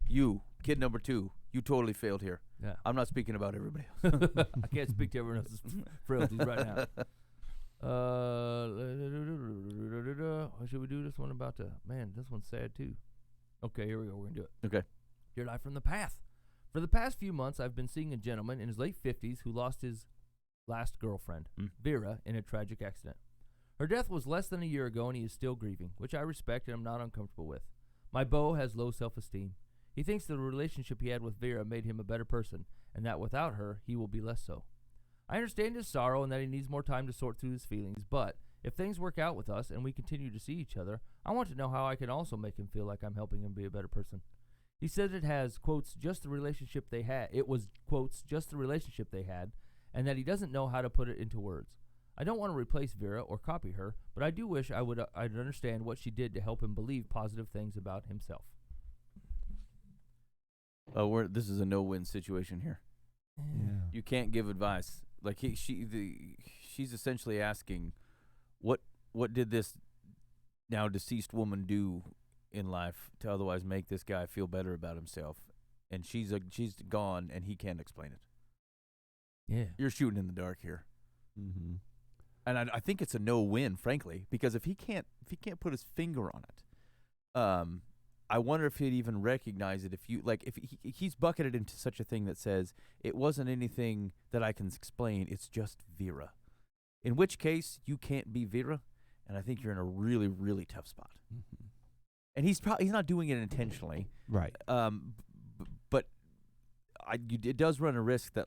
You, kid number 2, you totally failed here. Yeah. I'm not speaking about everybody else. I can't speak to everyone else's frailties right now. Should we do this one about man, this one's sad too. Okay, here we go. We're going to do it. Okay. Dear Life from the Path. For the past few months, I've been seeing a gentleman in his late 50s who lost his last girlfriend, Vera, in a tragic accident. Her death was less than a year ago, and he is still grieving, which I respect and am not uncomfortable with. My beau has low self-esteem. He thinks the relationship he had with Vera made him a better person, and that without her, he will be less so. I understand his sorrow and that he needs more time to sort through his feelings, but if things work out with us and we continue to see each other, I want to know how I can also make him feel like I'm helping him be a better person. He said it has, quotes, just the relationship they had. It was, quotes, just the relationship they had, and that he doesn't know how to put it into words. I don't want to replace Vera or copy her, but I do wish I'd understand what she did to help him believe positive things about himself. This is a no-win situation here. Yeah. You can't give advice. Like she's essentially asking, what did this now deceased woman do in life to otherwise make this guy feel better about himself? And she's gone, and he can't explain it. Yeah. You're shooting in the dark here. Mm-hmm. And I think it's a no-win, frankly, because if he can't put his finger on it, I wonder if he'd even recognize it. If he's bucketed into such a thing that says it wasn't anything that I can explain, it's just Vera. In which case, you can't be Vera, and I think you're in a really, really tough spot. Mm-hmm. And he's not doing it intentionally, Right. But it does run a risk that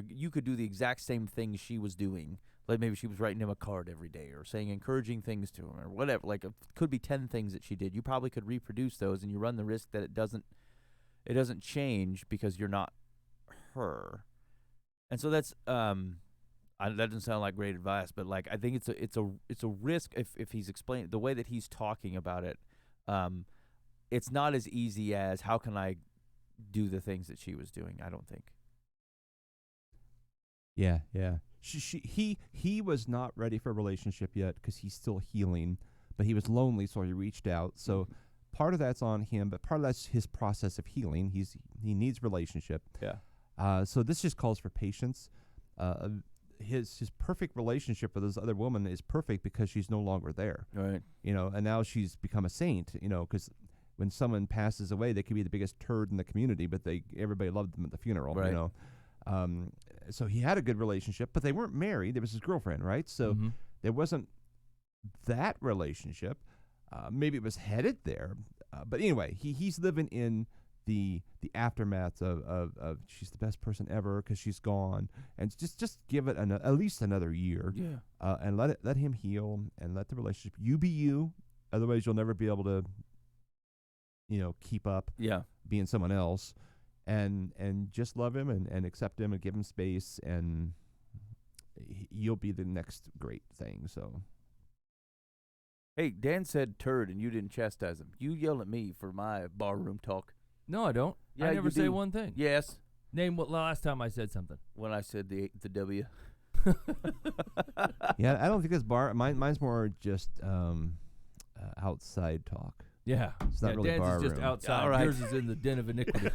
you could do the exact same thing she was doing. Like maybe she was writing him a card every day or saying encouraging things to him or whatever. Like it could be 10 things that she did. You probably could reproduce those, and you run the risk that it doesn't change because you're not her. And so that's that doesn't sound like great advice, but I think it's a risk if he's explaining the way that he's talking about it. It's not as easy as how can I do the things that she was doing. I don't think. Yeah, yeah. He was not ready for a relationship yet because he's still healing, but he was lonely, so he reached out. So part of that's on him, but part of that's his process of healing. He needs relationship. Yeah. So this just calls for patience. His perfect relationship with this other woman is perfect because she's no longer there. Right. And now she's become a saint. Because when someone passes away, they could be the biggest turd in the community, but everybody loved them at the funeral. Right. So he had a good relationship, but they weren't married. It was his girlfriend, right? So there wasn't that relationship. Maybe it was headed there. But anyway, he's living in the aftermath of she's the best person ever because she's gone. And just give it at least another year. Yeah. And let him heal and let the relationship, you be you. Otherwise, you'll never be able to, keep up being someone else. And just love him and accept him and give him space, and you'll be the next great thing. So, hey, Dan said turd, and you didn't chastise him. You yell at me for my barroom talk. No, I don't. Yeah, I never you say do. one thing. Yes, Name what last time I said something. when I said the W. yeah, I don't think it's mine's more just outside talk. Yeah. It's not really Dan's bar is just room. outside. All right. Yours is in the den of iniquity.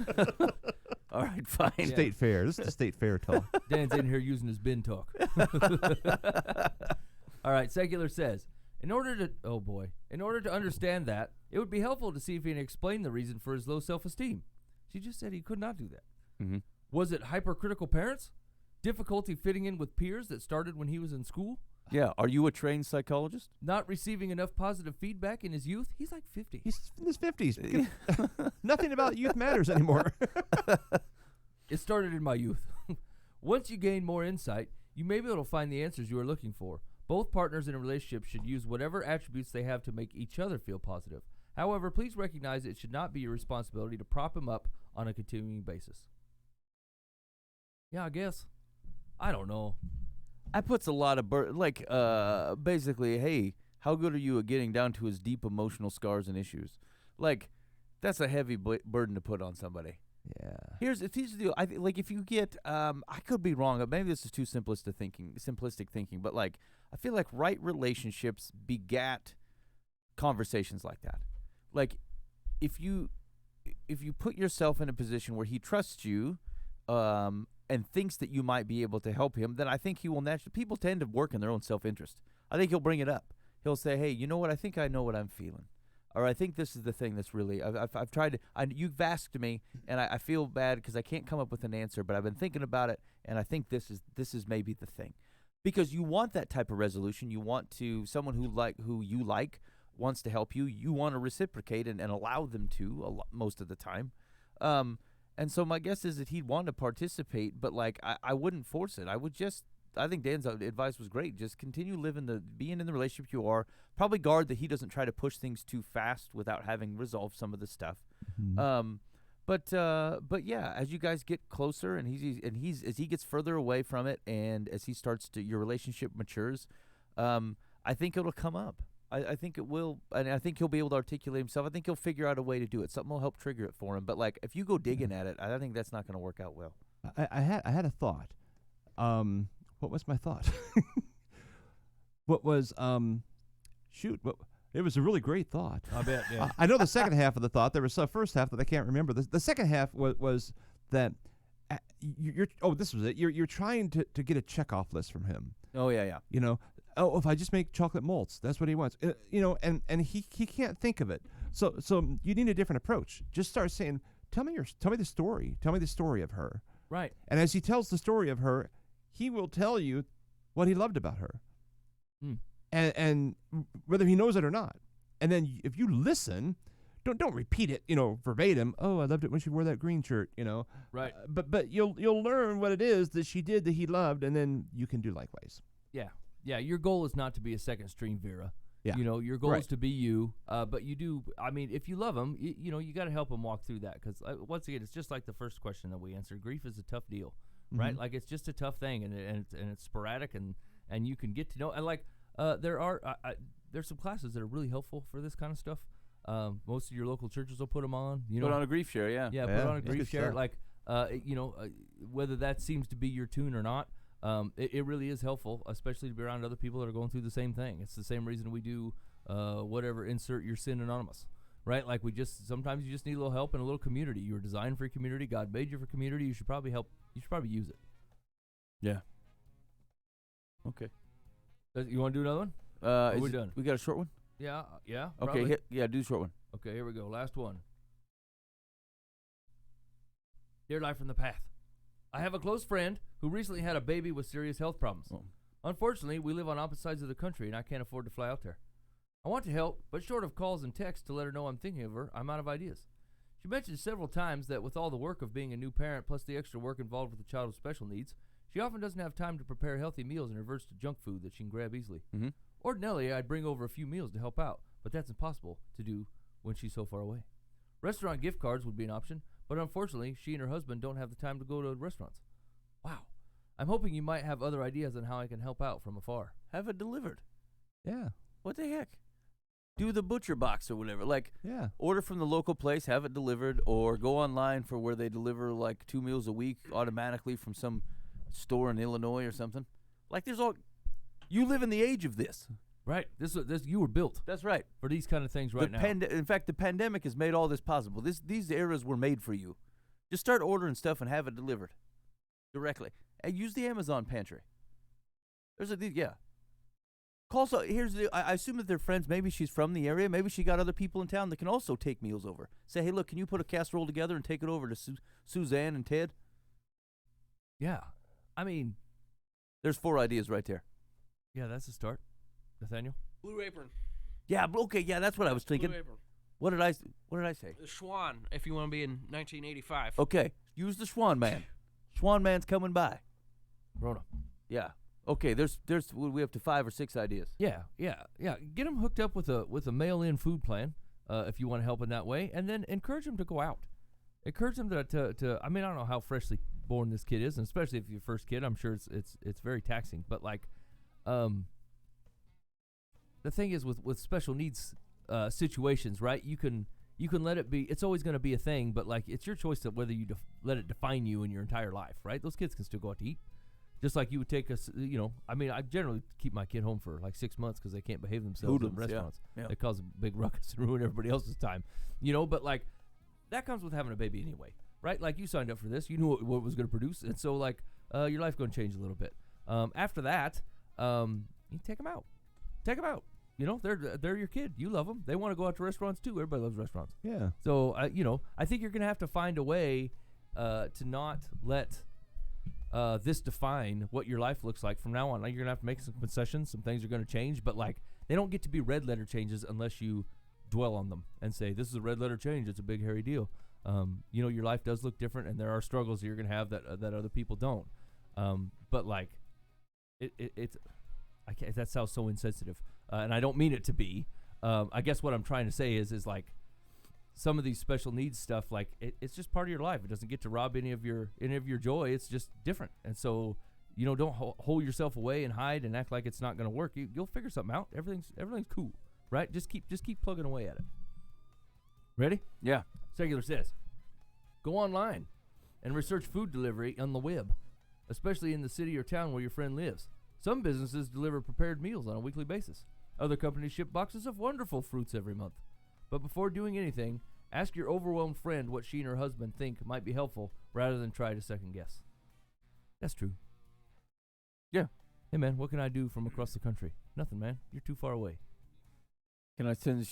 All right, fine. State fair. This is the state fair talk. Dan's in here using his bin talk. All right, Secular says, in order to understand that, it would be helpful to see if he can explain the reason for his low self-esteem. She just said he could not do that. Mm-hmm. Was it hypercritical parents? Difficulty fitting in with peers that started when he was in school? Yeah. Are you a trained psychologist? Not receiving enough positive feedback in his youth? He's like 50. He's in his 50s. Nothing about youth matters anymore. It started in my youth. Once you gain more insight, you may be able to find the answers you are looking for. Both partners in a relationship should use whatever attributes they have to make each other feel positive. However, please recognize it should not be your responsibility to prop him up on a continuing basis. Yeah, I guess. I don't know. That puts a lot of basically, hey, how good are you at getting down to his deep emotional scars and issues? That's a heavy burden to put on somebody. Yeah. Here's the deal. If you get, I could be wrong. Maybe this is too simplistic thinking. But I feel like right relationships begat conversations like that. If you put yourself in a position where he trusts you, and thinks that you might be able to help him, then I think he will naturally. People tend to work in their own self-interest. I think he'll bring it up. He'll say, "Hey, you know what? I think I know what I'm feeling, or I think this is the thing that's really. I've tried to. You've asked me, and I feel bad because I can't come up with an answer. But I've been thinking about it, and I think this is maybe the thing, because you want that type of resolution. You want someone who you like wants to help you. You want to reciprocate and allow them to most of the time. And so my guess is that he'd want to participate, but like I wouldn't force it. I think Dan's advice was great. Just continue being in the relationship you are. Probably guard that he doesn't try to push things too fast without having resolved some of the stuff. Mhm. But yeah, as you guys get closer and as he gets further away from it, and as he starts to your relationship matures, I think it'll come up. I think it will, and I think he'll be able to articulate himself. I think he'll figure out a way to do it. Something will help trigger it for him. But like if you go digging at it, I think that's not going to work out well. I had a thought. What was my thought? What was shoot? It was a really great thought. I bet. Yeah. I know the second half of the thought. There was the first half that I can't remember. The second half was that you're. Oh, this was it. You're trying to get a checkoff list from him. Oh yeah. You know, oh, if I just make chocolate molds, that's what he wants. You know, and he can't think of it. So you need a different approach. Just start saying, tell me the story. Tell me the story of her. Right. And as he tells the story of her, he will tell you what he loved about her. And whether he knows it or not. And then if you listen, don't repeat it, verbatim. Oh, I loved it when she wore that green shirt, Right. But you'll learn what it is that she did that he loved, and then you can do likewise. Yeah. Yeah. Your goal is not to be a second string Vera. Yeah. Your goal is Right. to be you. But you do. I mean, if you love him, you got to help him walk through that. Because once again, it's just like the first question that we answered. Grief is a tough deal, right? Mhm. Like it's just a tough thing, and it's sporadic, and you can get to know. And like there's some classes that are really helpful for this kind of stuff. Most of your local churches will put them on. Put on a grief share, yeah. Yeah, Yeah, put on a that's grief good share. stuff. Like, whether that seems to be your tune or not, it really is helpful, especially to be around other people that are going through the same thing. It's the same reason we do whatever, insert your sin anonymous, right? Like sometimes you just need a little help and a little community. You were designed for community. God made you for community. You should probably use it. Yeah. Okay. You want to do another one? We're done. We got a short one? Yeah. Okay, probably. do a short one. Okay, here we go. Last one. Dear Life from the Path, I have a close friend who recently had a baby with serious health problems. Oh. Unfortunately, we live on opposite sides of the country, and I can't afford to fly out there. I want to help, but short of calls and texts to let her know I'm thinking of her, I'm out of ideas. She mentioned several times that with all the work of being a new parent plus the extra work involved with a child with special needs, she often doesn't have time to prepare healthy meals and reverts to junk food that she can grab easily. Mm-hmm. Ordinarily, I'd bring over a few meals to help out, but that's impossible to do when she's so far away. Restaurant gift cards would be an option, but unfortunately, she and her husband don't have the time to go to restaurants. Wow. I'm hoping you might have other ideas on how I can help out from afar. Have it delivered. Yeah. What the heck? Do the butcher box or whatever. Like, Yeah. order from the local place, have it delivered, or go online for where they deliver like 2 meals a week automatically from some store in Illinois or something. Like, you live in the age of this. Right. This you were built That's right. for these kind of things right now. In fact, the pandemic has made all this possible. These eras were made for you. Just start ordering stuff and have it delivered directly. And use the Amazon pantry. Call. So I assume that they're friends. Maybe she's from the area. Maybe she got other people in town that can also take meals over. Say, hey, look, can you put a casserole together and take it over to Suzanne and Ted? Yeah. I mean, There's 4 ideas right there. yeah, that's a start. Nathaniel? Blue Apron. Yeah. Okay. Yeah, that's what I was thinking. Blue Apron. What did I say? The Schwan, if you want to be in 1985. Okay. Use the Schwan Man. Schwan Man's coming by. Rona. Yeah. Okay. We have to 5 or 6 ideas. Yeah. Get them hooked up with a mail-in food plan if you want to help in that way, and then encourage them to go out. Encourage them to. I mean, I don't know how freshly born this kid is, and especially if you're your first kid, I'm sure it's very taxing. But like, the thing is with special needs situations, right? You can let it be. It's always going to be a thing, but like it's your choice of whether you let it define you in your entire life, right? Those kids can still go out to eat, just like you would take us. I mean, I generally keep my kid home for like 6 months because they can't behave themselves in Hoodlums, yeah. restaurants. Yeah. They cause a big ruckus and ruin everybody else's time, But like that comes with having a baby anyway, right? Like you signed up for this, you knew what it was going to produce, and so like your life going to change a little bit. After that, you take them out. Take them out. They're your kid. You love them. They want to go out to restaurants too. Everybody loves restaurants. Yeah. So, I think you're going to have to find a way to not let this define what your life looks like from now on. Like, you're going to have to make some concessions. Some things are going to change. But, like, they don't get to be red letter changes unless you dwell on them and say, this is a red letter change. It's a big, hairy deal. Your life does look different, and there are struggles that you're gonna have that other people don't. But like, it's that sounds so insensitive, and I don't mean it to be. I guess what I'm trying to say is like, some of these special needs stuff, like it's just part of your life. It doesn't get to rob any of your joy. It's just different, and so don't hold yourself away and hide and act like it's not gonna work. You'll figure something out. Everything's cool, right? Just keep plugging away at it. Ready? Yeah. Secular says, go online and research food delivery on the web, especially in the city or town where your friend lives. Some businesses deliver prepared meals on a weekly basis. Other companies ship boxes of wonderful fruits every month. But before doing anything, ask your overwhelmed friend what she and her husband think might be helpful rather than try to second guess. That's true. Yeah. Hey, man, what can I do from across the country? Nothing, man. You're too far away. Can I send you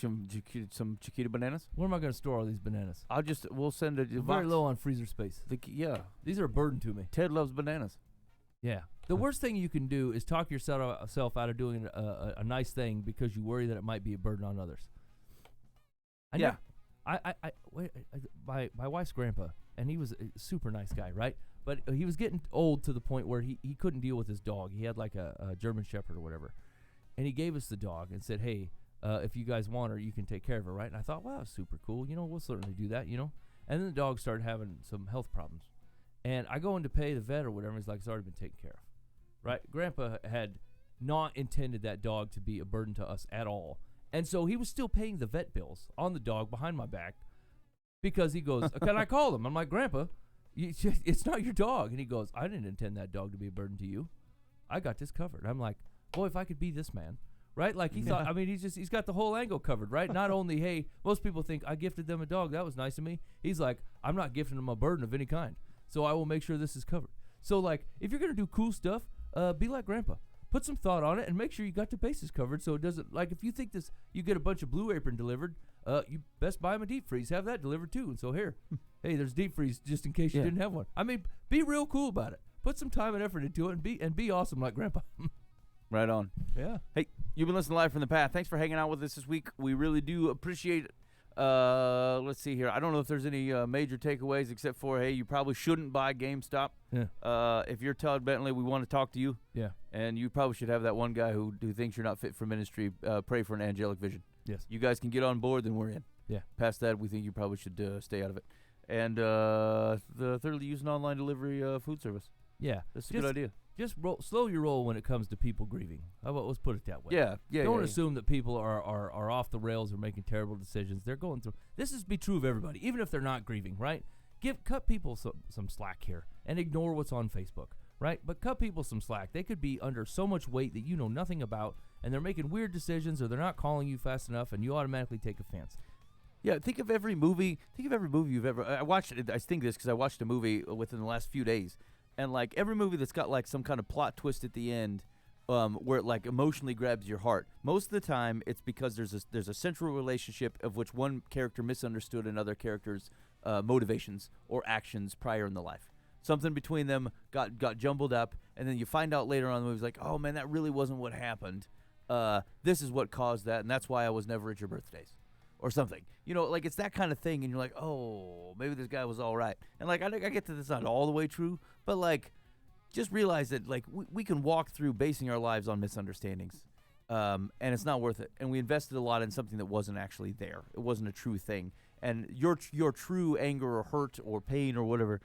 some Chiquita bananas? Where am I going to store all these bananas? We'll send a We're box. very low on freezer space. Yeah. These are a burden to me. Ted loves bananas. Yeah. The worst thing you can do is talk yourself out of doing a nice thing because you worry that it might be a burden on others. My wife's grandpa, and he was a super nice guy, right? But he was getting old to the point where he couldn't deal with his dog. He had like a German Shepherd or whatever. And he gave us the dog and said, hey, if you guys want her, you can take care of her, right? And I thought, wow, that's super cool. We'll certainly do that, And then the dog started having some health problems. And I go in to pay the vet or whatever. He's like, it's already been taken care of, right? Grandpa had not intended that dog to be a burden to us at all. And so he was still paying the vet bills on the dog behind my back because he goes, can I call him? I'm like, Grandpa, it's not your dog. And he goes, I didn't intend that dog to be a burden to you. I got this covered. I'm like, boy, if I could be this man, right? Like he thought, he's got the whole angle covered, right? Not only, hey, most people think I gifted them a dog. That was nice of me. He's like, I'm not gifting them a burden of any kind. So I will make sure this is covered. So like, if you're going to do cool stuff, be like Grandpa. Put some thought on it and make sure you got the bases covered so it doesn't, like if you think you get a bunch of Blue Apron delivered, you best buy them a deep freeze. Have that delivered too. And so here, hey, there's deep freeze just in case you didn't have one. Be real cool about it. Put some time and effort into it and be awesome like Grandpa. Right on. Yeah. Hey, you've been listening live from the path. Thanks for hanging out with us this week. We really do appreciate it. Let's see here. I don't know if there's any major takeaways except for, hey, you probably shouldn't buy GameStop. Yeah. If you're Todd Bentley, we want to talk to you. Yeah. And you probably should have that one guy who thinks you're not fit for ministry pray for an angelic vision. Yes. You guys can get on board, then we're in. Yeah. Past that, we think you probably should stay out of it. And thirdly, use an online delivery food service. Yeah. That's a good idea. Just slow your roll when it comes to people grieving. How about let's put it that way. Yeah. Don't assume that people are off the rails or making terrible decisions. They're going through. This is be true of everybody, even if they're not grieving, right? Cut people some slack here and ignore what's on Facebook, right? But cut people some slack. They could be under so much weight that you know nothing about, and they're making weird decisions, or they're not calling you fast enough, and you automatically take offense. Yeah, think of every movie you've ever. I watched it. I think this because I watched a movie within the last few days. And like every movie that's got like some kind of plot twist at the end, where it like emotionally grabs your heart. Most of the time, it's because there's a central relationship of which one character misunderstood another character's motivations or actions prior in the life. Something between them got jumbled up, and then you find out later on in the movie, like, oh man, that really wasn't what happened. This is what caused that, and that's why I was never at your birthdays. Or something, like it's that kind of thing, and you're like, oh, maybe this guy was all right. And like I get that it's not all the way true, but like, just realize that like we can walk through basing our lives on misunderstandings, and it's not worth it. And we invested a lot in something that wasn't actually there. It wasn't a true thing. And your true anger or hurt or pain or whatever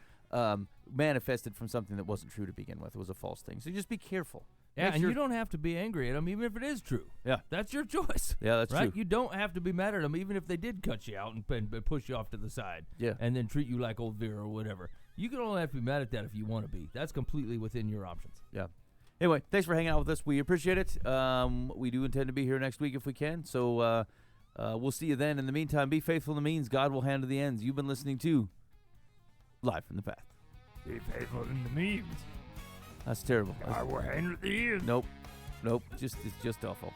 manifested from something that wasn't true to begin with. It was a false thing. So just be careful. Yeah, and you don't have to be angry at them, even if it is true. Yeah. That's your choice. Yeah, that's right? true. You don't have to be mad at them, even if they did cut you out and push you off to the side. Yeah. And then treat you like old Vera or whatever. You can only have to be mad at that if you want to be. That's completely within your options. Yeah. Anyway, thanks for hanging out with us. We appreciate it. We do intend to be here next week if we can. So we'll see you then. In the meantime, be faithful in the means. God will handle the ends. You've been listening to Live from the Path. Be faithful in the means. That's terrible. I will handle the ends. Nope. It's just awful.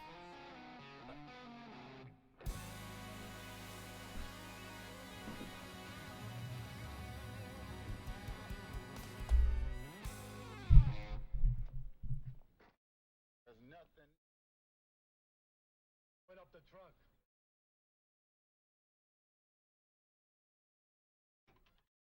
There's nothing. Put up the trunk.